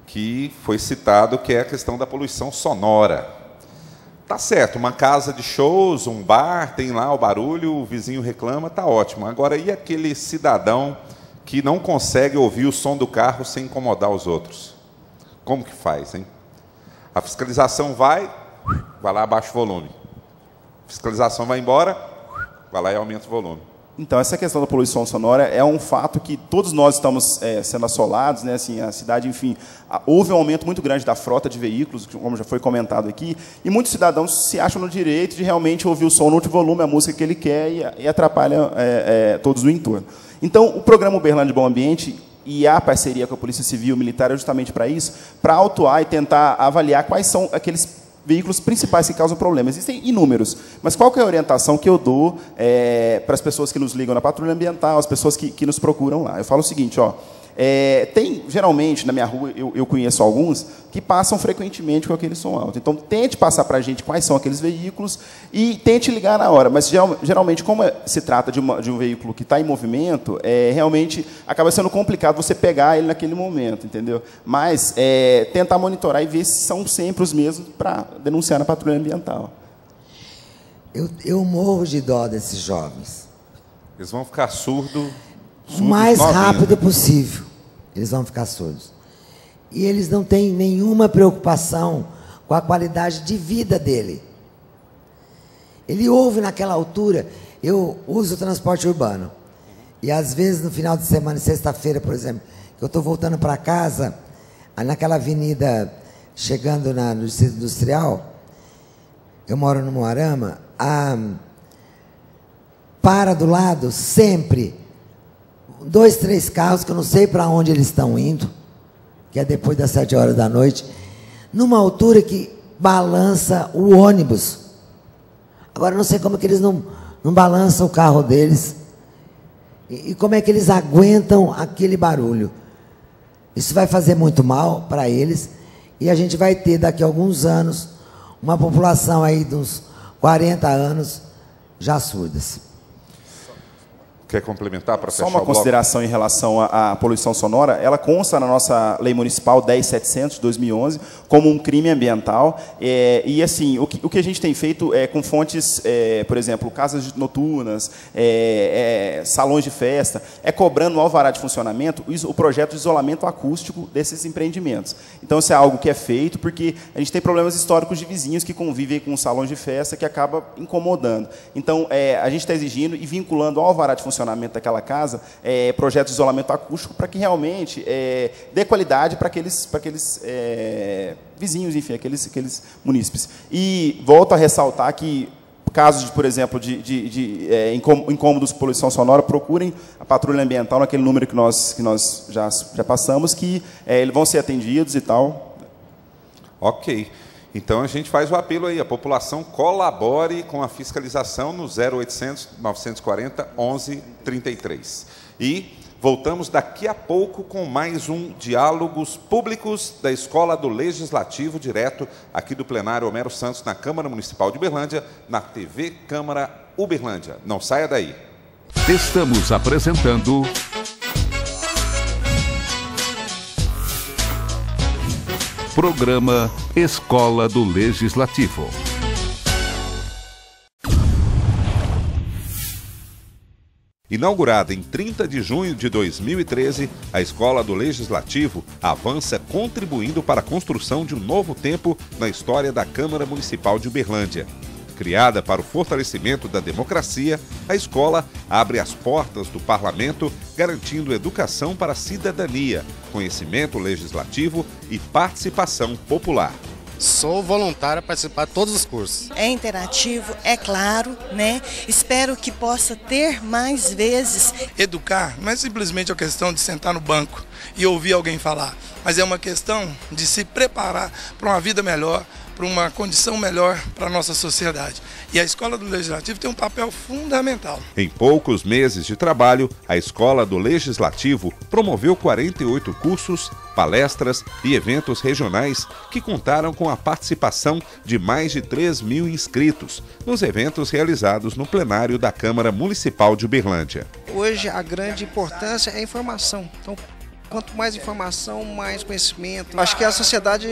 que foi citado, que é a questão da poluição sonora. Tá certo, uma casa de shows, um bar, tem lá o barulho, o vizinho reclama, tá ótimo. Agora, e aquele cidadão que não consegue ouvir o som do carro sem incomodar os outros? Como que faz, hein? A fiscalização vai lá, abaixa o volume. A fiscalização vai embora, vai lá e aumenta o volume.
Então, essa questão da poluição sonora é um fato que todos nós estamos sendo assolados, né? Assim, a cidade, enfim, houve um aumento muito grande da frota de veículos, como já foi comentado aqui, e muitos cidadãos se acham no direito de realmente ouvir o som no alto volume, a música que ele quer, e atrapalha todos no entorno. Então, o programa Uberlândia Bom Ambiente e a parceria com a Polícia Civil e Militar é justamente para isso, para autuar e tentar avaliar quais são aqueles veículos principais que causam problemas. Existem inúmeros, mas qual que é a orientação que eu dou para as pessoas que nos ligam na patrulha ambiental, as pessoas que nos procuram lá? Eu falo o seguinte, ó, tem, geralmente, na minha rua, eu conheço alguns que passam frequentemente com aquele som alto. Então, tente passar para a gente quais são aqueles veículos e tente ligar na hora. Mas, geralmente, como se trata de um veículo que está em movimento, realmente acaba sendo complicado você pegar ele naquele momento, entendeu? Mas tentar monitorar e ver se são sempre os mesmos para denunciar na patrulha ambiental.
Eu morro de dó desses jovens.
Eles vão ficar surdos
o mais rápido possível. Eles vão ficar surdos. E eles não têm nenhuma preocupação com a qualidade de vida dele. Ele ouve naquela altura. Eu uso o transporte urbano. E às vezes no final de semana, sexta-feira, por exemplo, que eu estou voltando para casa, naquela avenida, chegando no Distrito Industrial, eu moro no Moarama, para do lado sempre 2, 3 carros, que eu não sei para onde eles estão indo, que é depois das 7 horas da noite, numa altura que balança o ônibus. Agora, não sei como é que eles não balançam o carro deles, e como é que eles aguentam aquele barulho. Isso vai fazer muito mal para eles, e a gente vai ter, daqui a alguns anos, uma população aí de uns 40 anos já surdas.
Quer complementar para fechar o
bloco? Só uma consideração em relação à poluição sonora. Ela consta na nossa Lei Municipal 10.700 de 2011 como um crime ambiental. E assim, o que a gente tem feito com fontes, por exemplo, casas noturnas, salões de festa, cobrando no alvará de funcionamento o projeto de isolamento acústico desses empreendimentos. Então, isso é algo que é feito porque a gente tem problemas históricos de vizinhos que convivem com salões de festa que acaba incomodando. Então, a gente está exigindo e vinculando ao alvará de funcionamento daquela casa, projeto de isolamento acústico, para que realmente dê qualidade para aqueles vizinhos, enfim, aqueles munícipes. E volto a ressaltar que, casos, por exemplo, de incômodos de poluição sonora, procurem a patrulha ambiental naquele número que nós já passamos, que eles vão ser atendidos e tal.
Ok. Então, a gente faz o apelo aí, a população colabore com a fiscalização no 0800 940 1133. E voltamos daqui a pouco com mais um Diálogos Públicos da Escola do Legislativo, direto aqui do plenário Homero Santos, na Câmara Municipal de Uberlândia, na TV Câmara Uberlândia. Não saia daí.
Estamos apresentando Programa Escola do Legislativo.
Inaugurada em 30 de junho de 2013, a Escola do Legislativo avança contribuindo para a construção de um novo tempo na história da Câmara Municipal de Uberlândia. Criada para o fortalecimento da democracia, a escola abre as portas do parlamento, garantindo educação para a cidadania, conhecimento legislativo e participação popular.
Sou voluntário a participar de todos os cursos.
É interativo, é claro, né? Espero que possa ter mais vezes.
Educar não é simplesmente a questão de sentar no banco e ouvir alguém falar, mas é uma questão de se preparar para uma vida melhor, para uma condição melhor para a nossa sociedade. E a Escola do Legislativo tem um papel fundamental.
Em poucos meses de trabalho, a Escola do Legislativo promoveu 48 cursos, palestras e eventos regionais que contaram com a participação de mais de 3.000 inscritos nos eventos realizados no plenário da Câmara Municipal de Uberlândia.
Hoje a grande importância é a informação. Então, quanto mais informação, mais conhecimento. Acho que a sociedade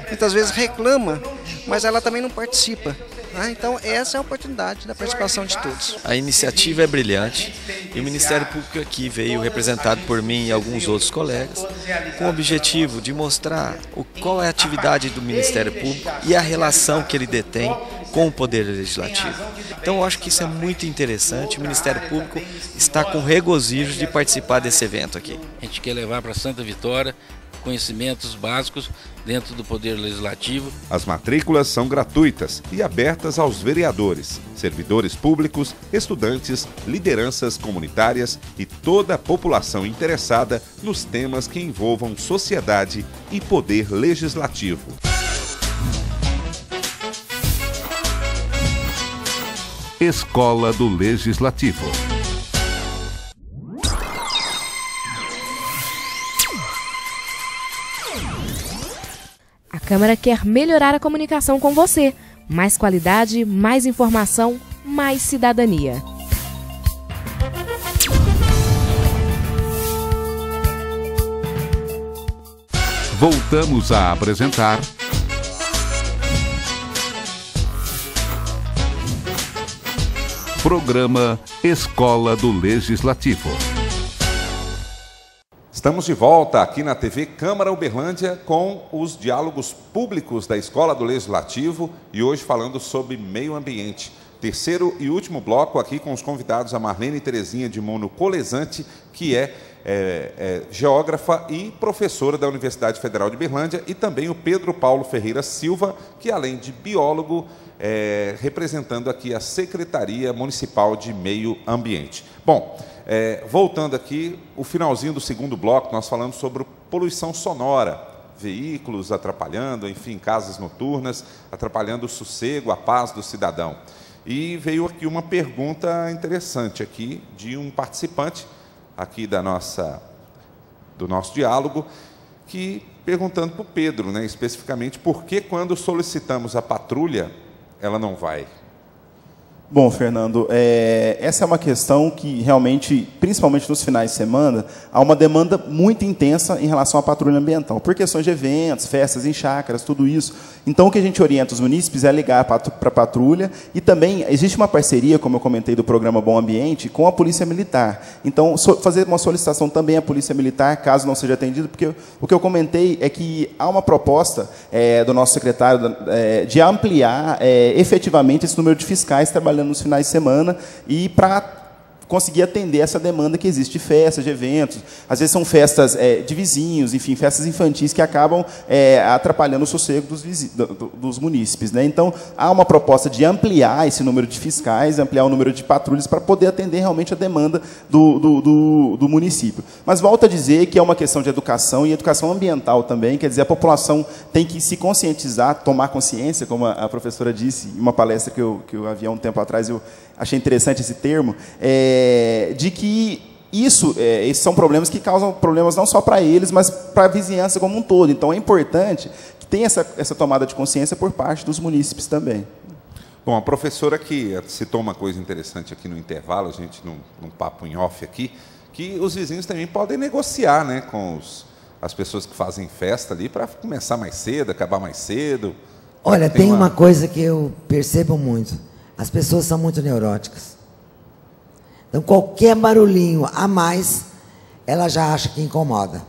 muitas vezes reclama, mas ela também não participa. Então, essa é a oportunidade da participação de todos.
A iniciativa é brilhante e o Ministério Público aqui veio representado por mim e alguns outros colegas com o objetivo de mostrar qual é a atividade do Ministério Público e a relação que ele detém com o Poder Legislativo. Então, eu acho que isso é muito interessante. O Ministério Público está com regozijo de participar desse evento aqui.
A gente quer levar para Santa Vitória conhecimentos básicos dentro do Poder Legislativo.
As matrículas são gratuitas e abertas aos vereadores, servidores públicos, estudantes, lideranças comunitárias e toda a população interessada nos temas que envolvam sociedade e poder legislativo.
Escola do Legislativo.
A Câmara quer melhorar a comunicação com você. Mais qualidade, mais informação, mais cidadania.
Voltamos a apresentar Programa Escola do Legislativo.
Estamos de volta aqui na TV Câmara Uberlândia com os diálogos públicos da Escola do Legislativo e hoje falando sobre meio ambiente. Terceiro e último bloco aqui com os convidados a Marlene Terezinha de Mono Colesante, que é geógrafa e professora da Universidade Federal de Uberlândia, e também o Pedro Paulo Ferreira Silva, que além de biólogo, representando aqui a Secretaria Municipal de Meio Ambiente. Bom, voltando aqui, o finalzinho do segundo bloco, nós falamos sobre poluição sonora, veículos atrapalhando, enfim, casas noturnas, atrapalhando o sossego, a paz do cidadão. E veio aqui uma pergunta interessante aqui de um participante aqui do nosso diálogo, que perguntando para o Pedro, né, especificamente, por que quando solicitamos a patrulha, ela não vai?
Bom, Fernando, essa é uma questão que realmente, principalmente nos finais de semana, há uma demanda muito intensa em relação à patrulha ambiental, por questões de eventos, festas em chácaras, tudo isso. Então, o que a gente orienta os munícipes é ligar para a patrulha e também existe uma parceria, como eu comentei, do programa Bom Ambiente com a Polícia Militar. Então, fazer uma solicitação também à Polícia Militar, caso não seja atendido, porque o que eu comentei é que há uma proposta do nosso secretário de ampliar efetivamente esse número de fiscais trabalhando nos finais de semana e para conseguir atender essa demanda que existe de festas, de eventos. Às vezes são festas de vizinhos, enfim, festas infantis que acabam atrapalhando o sossego dos munícipes, né? Então, há uma proposta de ampliar esse número de fiscais, ampliar o número de patrulhas para poder atender realmente a demanda do município. Mas volto a dizer que é uma questão de educação e educação ambiental também, quer dizer, a população tem que se conscientizar, tomar consciência, como a professora disse em uma palestra que eu havia há um tempo atrás, eu achei interessante esse termo, de que esses são problemas que causam problemas não só para eles, mas para a vizinhança como um todo. Então, é importante que tenha essa tomada de consciência por parte dos munícipes também.
Bom, a professora que citou uma coisa interessante aqui no intervalo, a gente num papo em off aqui, que os vizinhos também podem negociar, né, com as pessoas que fazem festa ali para começar mais cedo, acabar mais cedo.
Olha, tem uma coisa que eu percebo muito. As pessoas são muito neuróticas. Então, qualquer barulhinho a mais, ela já acha que incomoda.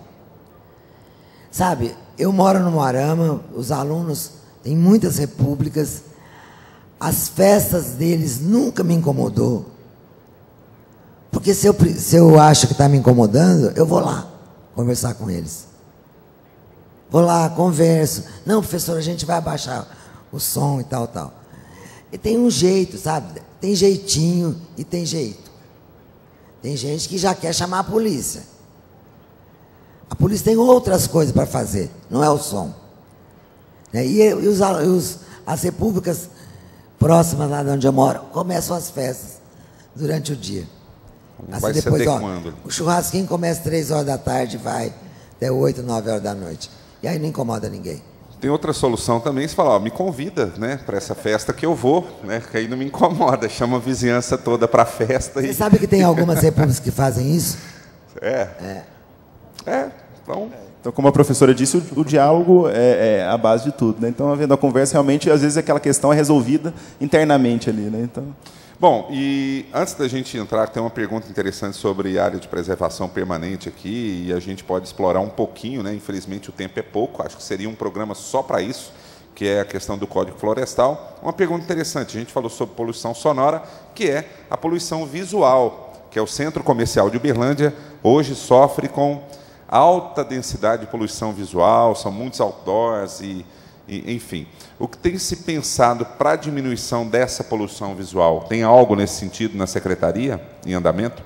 Sabe, eu moro no Moarama, os alunos têm muitas repúblicas, as festas deles nunca me incomodou. Porque se eu acho que está me incomodando, eu vou lá conversar com eles. Vou lá, converso. Não, professor, a gente vai abaixar o som e tal, tal. E tem um jeito, sabe? Tem jeitinho e tem jeito. Tem gente que já quer chamar a polícia. A polícia tem outras coisas para fazer, não é o som. E as repúblicas próximas lá de onde eu moro começam as festas durante o dia. Assim, depois, o churrasquinho começa 3 horas da tarde e vai até 8, 9 horas da noite. E aí não incomoda ninguém.
Tem outra solução também, você fala, me convida, né, para essa festa que eu vou, né, que aí não me incomoda, chama a vizinhança toda para a festa.
Você sabe que tem algumas repúblicas que fazem isso?
Então, como a professora disse, o diálogo é a base de tudo, né? Então, havendo a conversa, realmente, às vezes aquela questão é resolvida internamente ali, né? Então...
Bom, e antes da gente entrar, tem uma pergunta interessante sobre área de preservação permanente aqui, e a gente pode explorar um pouquinho, né? Infelizmente o tempo é pouco, acho que seria um programa só para isso, que é a questão do Código Florestal. Uma pergunta interessante, a gente falou sobre poluição sonora, que é a poluição visual, que é o Centro Comercial de Uberlândia, hoje sofre com alta densidade de poluição visual, são muitos outdoors enfim. O que tem se pensado para a diminuição dessa poluição visual? Tem algo nesse sentido na Secretaria, em andamento?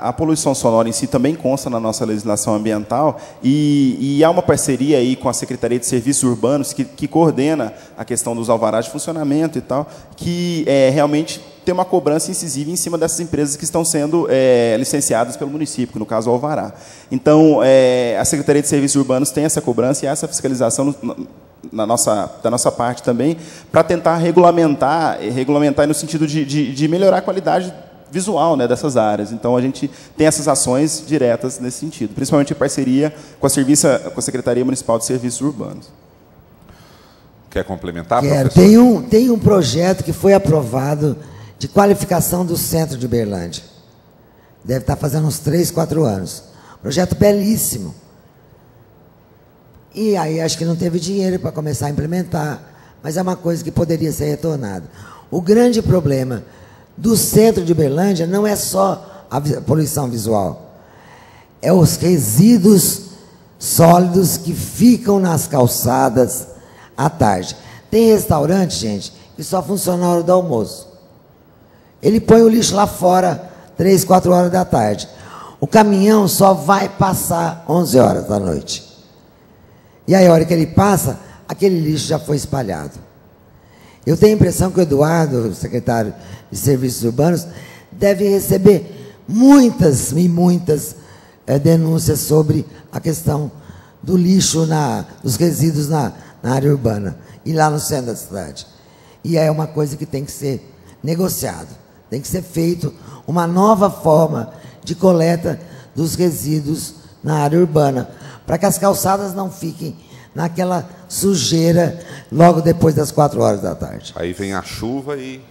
A poluição sonora em si também consta na nossa legislação ambiental e há uma parceria aí com a Secretaria de Serviços Urbanos que coordena a questão dos alvarás de funcionamento e tal, que realmente tem uma cobrança incisiva em cima dessas empresas que estão sendo licenciadas pelo município, que no caso é o alvará. Então, a Secretaria de Serviços Urbanos tem essa cobrança e essa fiscalização da nossa parte também, para tentar regulamentar no sentido de melhorar a qualidade visual, né, dessas áreas. Então, a gente tem essas ações diretas nesse sentido, principalmente em parceria com a Secretaria Municipal de Serviços Urbanos.
Quer complementar,
professor? Tem um projeto que foi aprovado de qualificação do centro de Uberlândia. Deve estar fazendo uns 3, 4 anos. Projeto belíssimo. E aí acho que não teve dinheiro para começar a implementar, mas é uma coisa que poderia ser retornada. O grande problema do centro de Uberlândia não é só a poluição visual, é os resíduos sólidos que ficam nas calçadas à tarde. Tem restaurante, gente, que só funciona na hora do almoço. Ele põe o lixo lá fora 3, 4 horas da tarde. O caminhão só vai passar 11 horas da noite. E aí, a hora que ele passa, aquele lixo já foi espalhado. Eu tenho a impressão que o Eduardo, o secretário de Serviços Urbanos, deve receber muitas e muitas denúncias sobre a questão do lixo, dos resíduos na área urbana e lá no centro da cidade. E é uma coisa que tem que ser negociado. Tem que ser feito uma nova forma de coleta dos resíduos na área urbana, para que as calçadas não fiquem naquela sujeira logo depois das 4 horas da tarde.
Aí vem a chuva e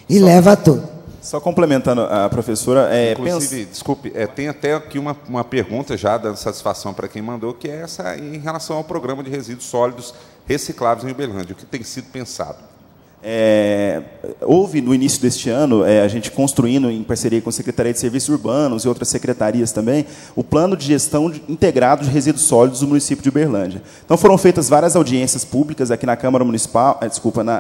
leva tudo.
Só complementando a professora...
Inclusive, desculpe, tem até aqui uma pergunta já dando satisfação para quem mandou, que é essa em relação ao programa de resíduos sólidos recicláveis em Uberlândia. O que tem sido pensado?
Houve, no início deste ano, a gente construindo, em parceria com a Secretaria de Serviços Urbanos e outras secretarias também, o plano de gestão integrado de resíduos sólidos do município de Uberlândia. Então, foram feitas várias audiências públicas aqui na Câmara Municipal,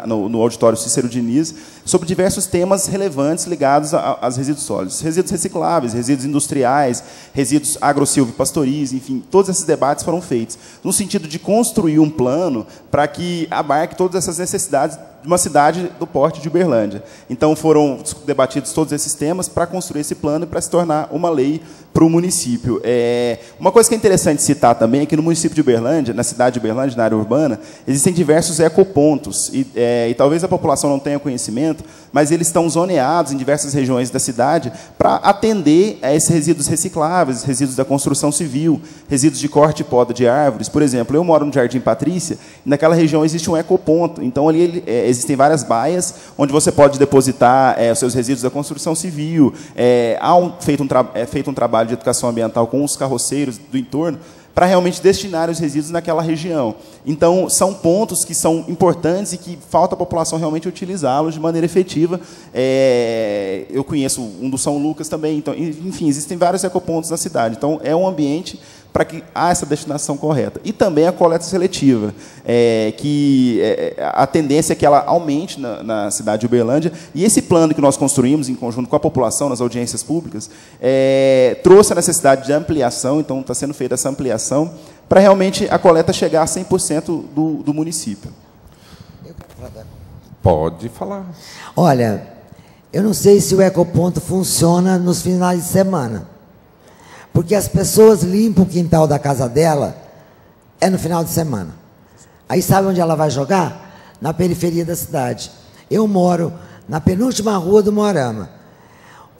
no auditório Cícero Diniz, sobre diversos temas relevantes ligados aos resíduos sólidos. Resíduos recicláveis, resíduos industriais, resíduos agro-silvopastoris, enfim, todos esses debates foram feitos, no sentido de construir um plano para que abarque todas essas necessidades de uma cidade do porte de Uberlândia. Então, foram debatidos todos esses temas para construir esse plano e para se tornar uma lei para o município. Uma coisa que é interessante citar também é que no município de Uberlândia, na cidade de Uberlândia, na área urbana, existem diversos ecopontos. E talvez a população não tenha conhecimento, mas eles estão zoneados em diversas regiões da cidade para atender a esses resíduos recicláveis, resíduos da construção civil, resíduos de corte e poda de árvores. Por exemplo, eu moro no Jardim Patrícia, e naquela região existe um ecoponto. Então, ali existem várias baias onde você pode depositar os seus resíduos da construção civil. Feito um trabalho de educação ambiental com os carroceiros do entorno para realmente destinar os resíduos naquela região. Então, são pontos que são importantes e que falta a população realmente utilizá-los de maneira efetiva. Eu conheço um do São Lucas também. Então, enfim, existem vários ecopontos na cidade. Então, é um ambiente para que há essa destinação correta. E também a coleta seletiva, a tendência é que ela aumente na cidade de Uberlândia, e esse plano que nós construímos em conjunto com a população, nas audiências públicas, trouxe a necessidade de ampliação, então está sendo feita essa ampliação, para realmente a coleta chegar a 100% do município.
Pode falar.
Olha, eu não sei se o ecoponto funciona nos finais de semana, porque as pessoas limpam o quintal da casa dela no final de semana. Aí sabe onde ela vai jogar? Na periferia da cidade. Eu moro na penúltima rua do Moarama.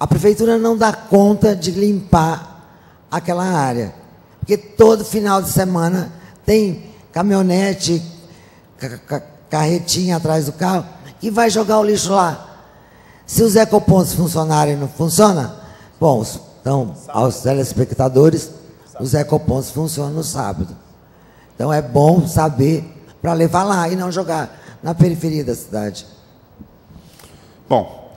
A prefeitura não dá conta de limpar aquela área, porque todo final de semana tem caminhonete, carretinha atrás do carro, que vai jogar o lixo lá. Se os ecopontos funcionarem, não funciona? Bom, então, aos telespectadores, os ecopontos funcionam no sábado. Então, é bom saber para levar lá e não jogar na periferia da cidade.
Bom,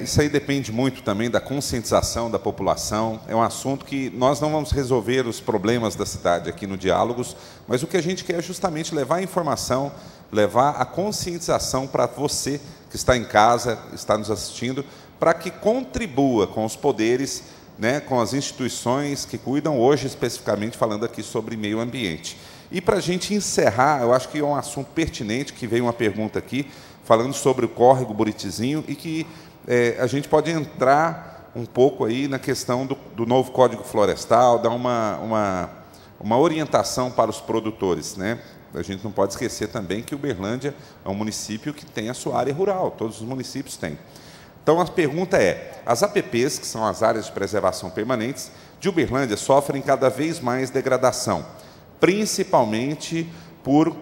isso aí depende muito também da conscientização da população. É um assunto que nós não vamos resolver os problemas da cidade aqui no Diálogos, mas o que a gente quer é justamente levar a informação, levar a conscientização para você que está em casa, está nos assistindo, para que contribua com os poderes, com as instituições que cuidam hoje, especificamente falando aqui sobre meio ambiente. E para a gente encerrar, eu acho que é um assunto pertinente, que veio uma pergunta aqui, falando sobre o córrego Buritizinho, e que a gente pode entrar um pouco aí na questão do novo Código Florestal, dar uma orientação para os produtores, A gente não pode esquecer também que Uberlândia é um município que tem a sua área rural, todos os municípios têm. Então, a pergunta é, as APPs, que são as áreas de preservação permanentes, de Uberlândia sofrem cada vez mais degradação, principalmente por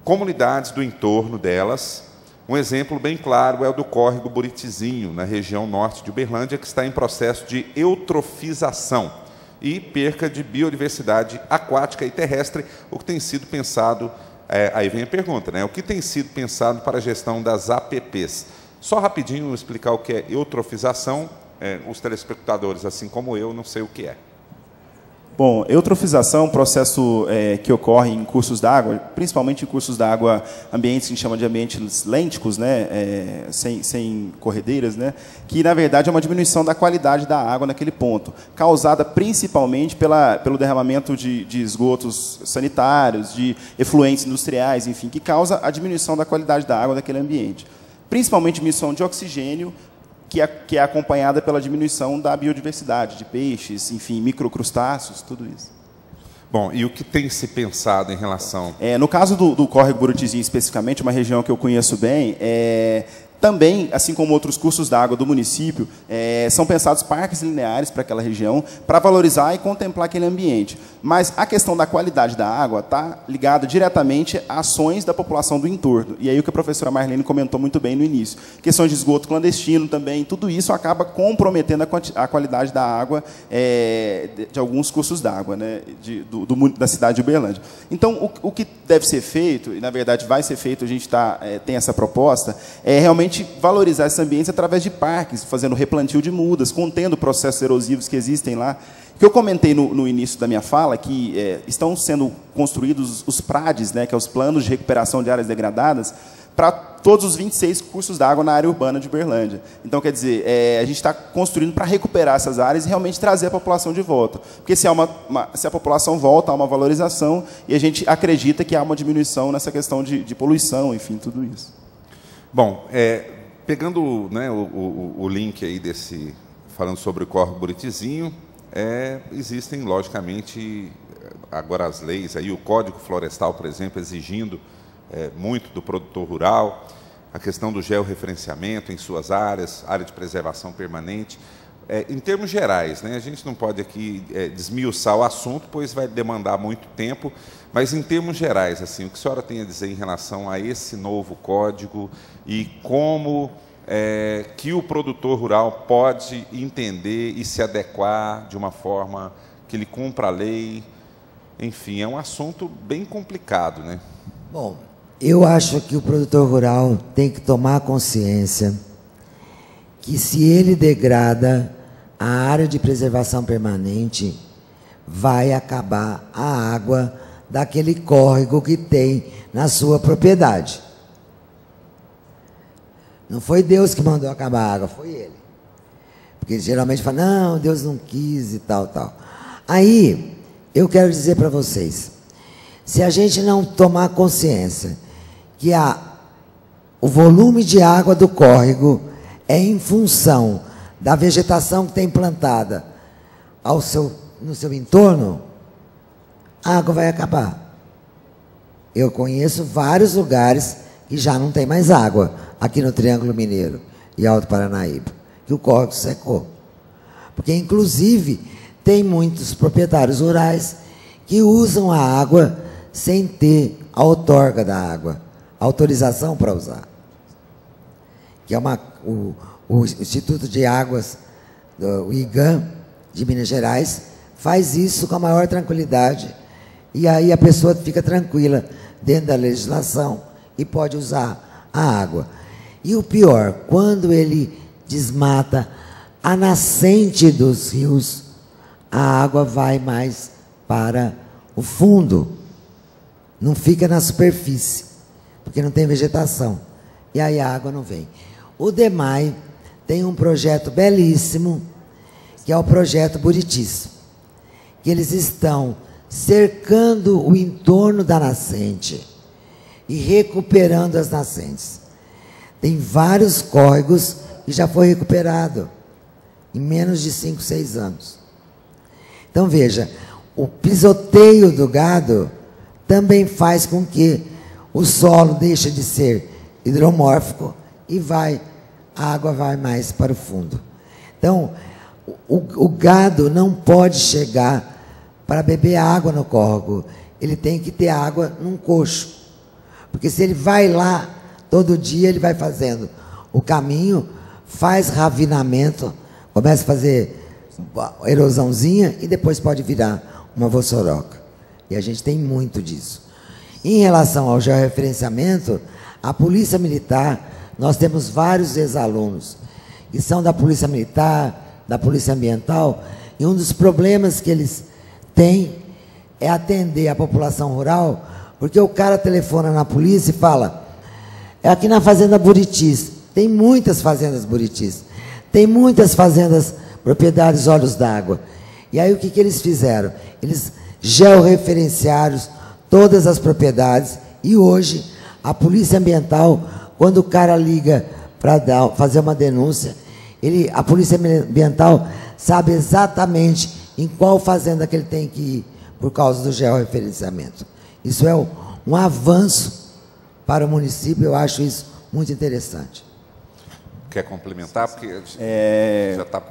comunidades do entorno delas. Um exemplo bem claro é o do córrego Buritizinho, na região norte de Uberlândia, que está em processo de eutrofização e perca de biodiversidade aquática e terrestre, o que tem sido pensado, aí vem a pergunta, o que tem sido pensado para a gestão das APPs? Só rapidinho explicar o que é eutrofização, os telespectadores, assim como eu, não sei o que é.
Bom, eutrofização é um processo que ocorre em cursos d'água, principalmente em cursos d'água, ambientes que a gente chama de ambientes lênticos, sem corredeiras, que na verdade é uma diminuição da qualidade da água naquele ponto, causada principalmente pelo derramamento de esgotos sanitários, de efluentes industriais, enfim, que causa a diminuição da qualidade da água daquele ambiente. Principalmente diminuição de oxigênio, que é acompanhada pela diminuição da biodiversidade, de peixes, enfim, microcrustáceos, tudo isso.
Bom, e o que tem se pensado em relação...
No caso do córrego Buritizinho, especificamente, uma região que eu conheço bem, Também, assim como outros cursos d'água do município, são pensados parques lineares para aquela região, para valorizar e contemplar aquele ambiente. Mas a questão da qualidade da água está ligada diretamente a ações da população do entorno. E aí o que a professora Marlene comentou muito bem no início. Questões de esgoto clandestino também, tudo isso acaba comprometendo a qualidade da água de alguns cursos d'água, né, da cidade de Uberlândia. Então, o que deve ser feito, e na verdade vai ser feito, a gente tem essa proposta, é realmente valorizar esses ambientes através de parques, fazendo replantio de mudas, contendo processos erosivos que existem lá. Que eu comentei no início da minha fala, que estão sendo construídos os PRADs, né, que é os Planos de Recuperação de Áreas Degradadas, para todos os 26 cursos d'água na área urbana de Uberlândia. Então, quer dizer, a gente está construindo para recuperar essas áreas e realmente trazer a população de volta. Porque se a população volta, há uma valorização, e a gente acredita que há uma diminuição nessa questão de poluição, enfim, tudo isso.
Bom, pegando, né, o link aí falando sobre o córrego Buritizinho, existem, logicamente, agora as leis, aí, o Código Florestal, por exemplo, exigindo muito do produtor rural, a questão do georreferenciamento em suas áreas, área de preservação permanente. Em termos gerais, né, a gente não pode aqui desmiuçar o assunto, pois vai demandar muito tempo, mas em termos gerais, assim, o que a senhora tem a dizer em relação a esse novo código e como que o produtor rural pode entender e se adequar de uma forma que ele cumpra a lei? Enfim, é um assunto bem complicado, né?
Bom, eu acho que o produtor rural tem que tomar consciência que se ele degrada a área de preservação permanente, vai acabar a água daquele córrego que tem na sua propriedade. Não foi Deus que mandou acabar a água, foi ele. Porque geralmente fala, não, Deus não quis e tal, tal. Aí, eu quero dizer para vocês, se a gente não tomar consciência que o volume de água do córrego é em função da vegetação que tem plantada no seu entorno, a água vai acabar. Eu conheço vários lugares que já não tem mais água, aqui no Triângulo Mineiro e Alto Paranaíba, que o córrego secou. Porque, inclusive, tem muitos proprietários rurais que usam a água sem ter a outorga da água, autorização para usar. Que é o Instituto de Águas, o IGAM, de Minas Gerais, faz isso com a maior tranquilidade. E aí a pessoa fica tranquila dentro da legislação e pode usar a água. E o pior, quando ele desmata a nascente dos rios, a água vai mais para o fundo, não fica na superfície, porque não tem vegetação. E aí a água não vem. O DEMAI tem um projeto belíssimo, que é o projeto Buritis, que eles estão cercando o entorno da nascente e recuperando as nascentes. Tem vários córregos que já foi recuperado em menos de 5, 6 anos. Então, veja, o pisoteio do gado também faz com que o solo deixe de ser hidromórfico e a água vai mais para o fundo. Então, o gado não pode chegar para beber água no córrego, ele tem que ter água num coxo. Porque se ele vai lá, todo dia ele vai fazendo o caminho, faz ravinamento, começa a fazer erosãozinha e depois pode virar uma vossoroca. E a gente tem muito disso. Em relação ao georreferenciamento, a Polícia Militar, nós temos vários ex-alunos que são da Polícia Militar, da Polícia Ambiental, e um dos problemas que eles têm é atender a população rural, porque o cara telefona na polícia e fala, aqui na Fazenda Buritis, tem muitas fazendas Buritis, tem muitas fazendas, propriedades Olhos d'Água. E aí o que eles fizeram? Eles georreferenciaram todas as propriedades e hoje a Polícia Ambiental, quando o cara liga para fazer uma denúncia, a Polícia Ambiental sabe exatamente em qual fazenda que ele tem que ir por causa do georreferenciamento. Isso é um avanço para o município, eu acho isso muito interessante.
quer complementar? Porque já está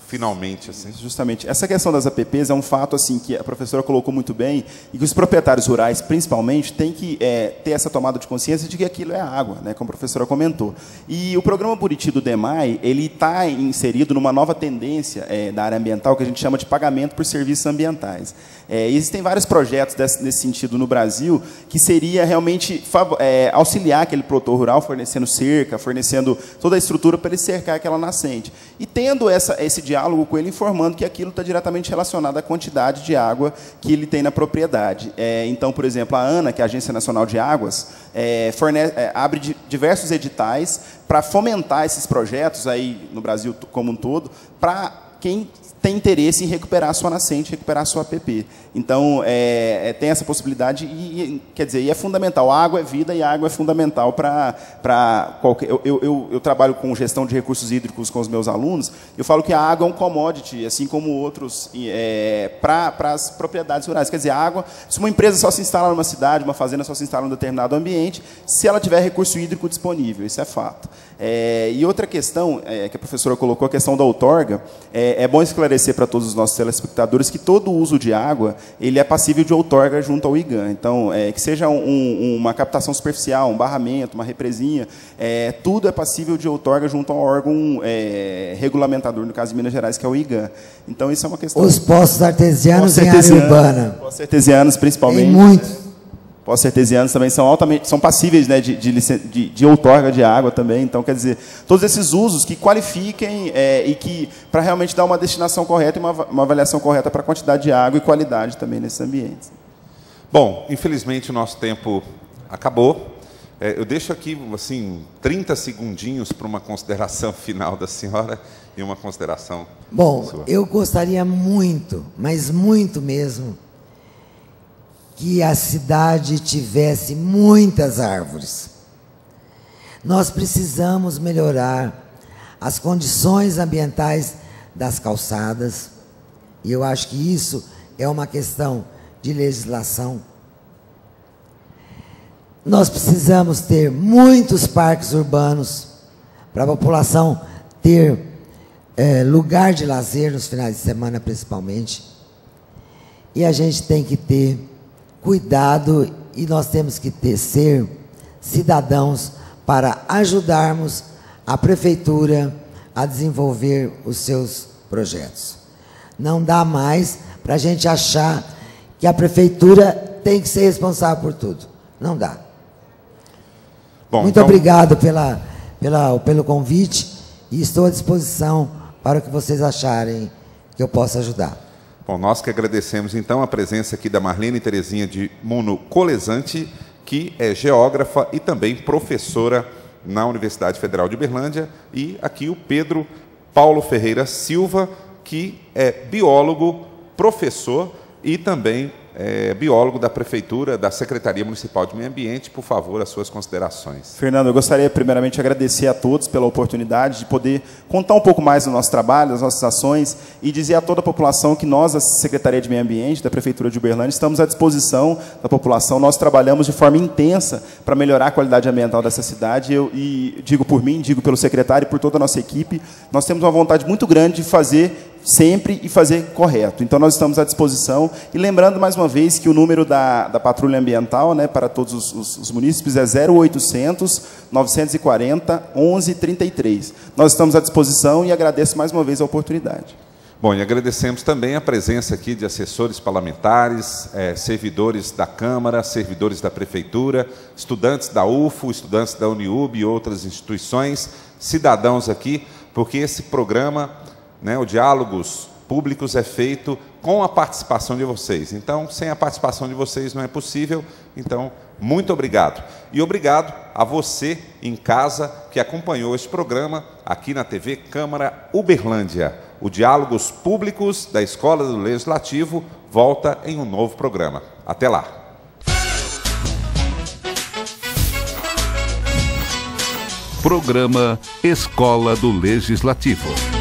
finalmente, assim.
Justamente. Essa questão das APPs é um fato assim que a professora colocou muito bem e que os proprietários rurais, principalmente, têm que ter essa tomada de consciência de que aquilo é água, né, como a professora comentou. E o programa Buriti do DEMAI, ele está inserido numa nova tendência da área ambiental que a gente chama de pagamento por serviços ambientais. Existem vários projetos nesse sentido no Brasil que seria realmente auxiliar aquele produtor rural fornecendo cerca, fornecendo toda a estrutura para ele cercar aquela nascente. E tendo esse diálogo com ele, informando que aquilo está diretamente relacionado à quantidade de água que ele tem na propriedade. Então, por exemplo, a ANA, que é a Agência Nacional de Águas, abre diversos editais para fomentar esses projetos aí no Brasil como um todo, para quem tem interesse em recuperar a sua nascente, recuperar a sua APP. Então, tem essa possibilidade e, quer dizer, e é fundamental. A água é vida e a água é fundamental para qualquer... Eu trabalho com gestão de recursos hídricos com os meus alunos, eu falo que a água é um commodity, assim como outros, para as propriedades rurais. Quer dizer, a água, se uma empresa só se instala numa cidade, uma fazenda só se instala em um determinado ambiente, se ela tiver recurso hídrico disponível, isso é fato. E outra questão que a professora colocou, a questão da outorga, é bom esclarecer para todos os nossos telespectadores que todo o uso de água ele é passível de outorga junto ao IGAN. Então, que seja uma captação superficial, um barramento, uma represinha, tudo é passível de outorga junto ao órgão regulamentador, no caso de Minas Gerais, que é o IGAN. Então, isso é uma questão...
Os poços artesianos em área urbana.
Poços artesianos, principalmente.
Tem muitos.
Poços artesianos também são passíveis, né, de outorga de água também. Então, quer dizer, todos esses usos que qualifiquem e que, para realmente dar uma destinação correta e uma avaliação correta para a quantidade de água e qualidade também nesses ambientes.
Bom, infelizmente o nosso tempo acabou. Eu deixo aqui, assim, 30 segundinhos para uma consideração final da senhora e uma consideração sua.
Eu gostaria muito, mas muito mesmo, que a cidade tivesse muitas árvores. Nós precisamos melhorar as condições ambientais das calçadas, e eu acho que isso é uma questão de legislação. Nós precisamos ter muitos parques urbanos para a população ter lugar de lazer nos finais de semana, principalmente. E a gente tem que ter cuidado e nós temos que ser cidadãos para ajudarmos a prefeitura a desenvolver os seus projetos. Não dá mais para a gente achar que a prefeitura tem que ser responsável por tudo. Não dá.
Bom,
muito obrigado pelo convite e estou à disposição para o que vocês acharem que eu possa ajudar.
Bom, nós que agradecemos, então, a presença aqui da Marlene Terezinha de Muno Colesante, que é geógrafa e também professora na Universidade Federal de Uberlândia, e aqui o Pedro Paulo Ferreira Silva, que é biólogo, professor e também biólogo da Prefeitura, da Secretaria Municipal de Meio Ambiente. Por favor, as suas considerações.
Fernando, eu gostaria primeiramente de agradecer a todos pela oportunidade de poder contar um pouco mais do nosso trabalho, das nossas ações, e dizer a toda a população que nós, a Secretaria de Meio Ambiente, da Prefeitura de Uberlândia, estamos à disposição da população. Nós trabalhamos de forma intensa para melhorar a qualidade ambiental dessa cidade. E digo por mim, digo pelo secretário e por toda a nossa equipe, nós temos uma vontade muito grande de fazer sempre e fazer correto. Então, nós estamos à disposição. E lembrando, mais uma vez, que o número da patrulha ambiental, né, para todos os munícipes é 0800 940 1133. Nós estamos à disposição e agradeço mais uma vez a oportunidade.
Bom, e agradecemos também a presença aqui de assessores parlamentares, servidores da Câmara, servidores da Prefeitura, estudantes da UFO, estudantes da Uniub e outras instituições, cidadãos aqui, porque esse programa, né, o Diálogos Públicos, é feito com a participação de vocês. Então, sem a participação de vocês não é possível. Então, muito obrigado. E obrigado a você em casa que acompanhou este programa aqui na TV Câmara Uberlândia. O Diálogos Públicos da Escola do Legislativo volta em um novo programa. Até lá.
Programa Escola do Legislativo.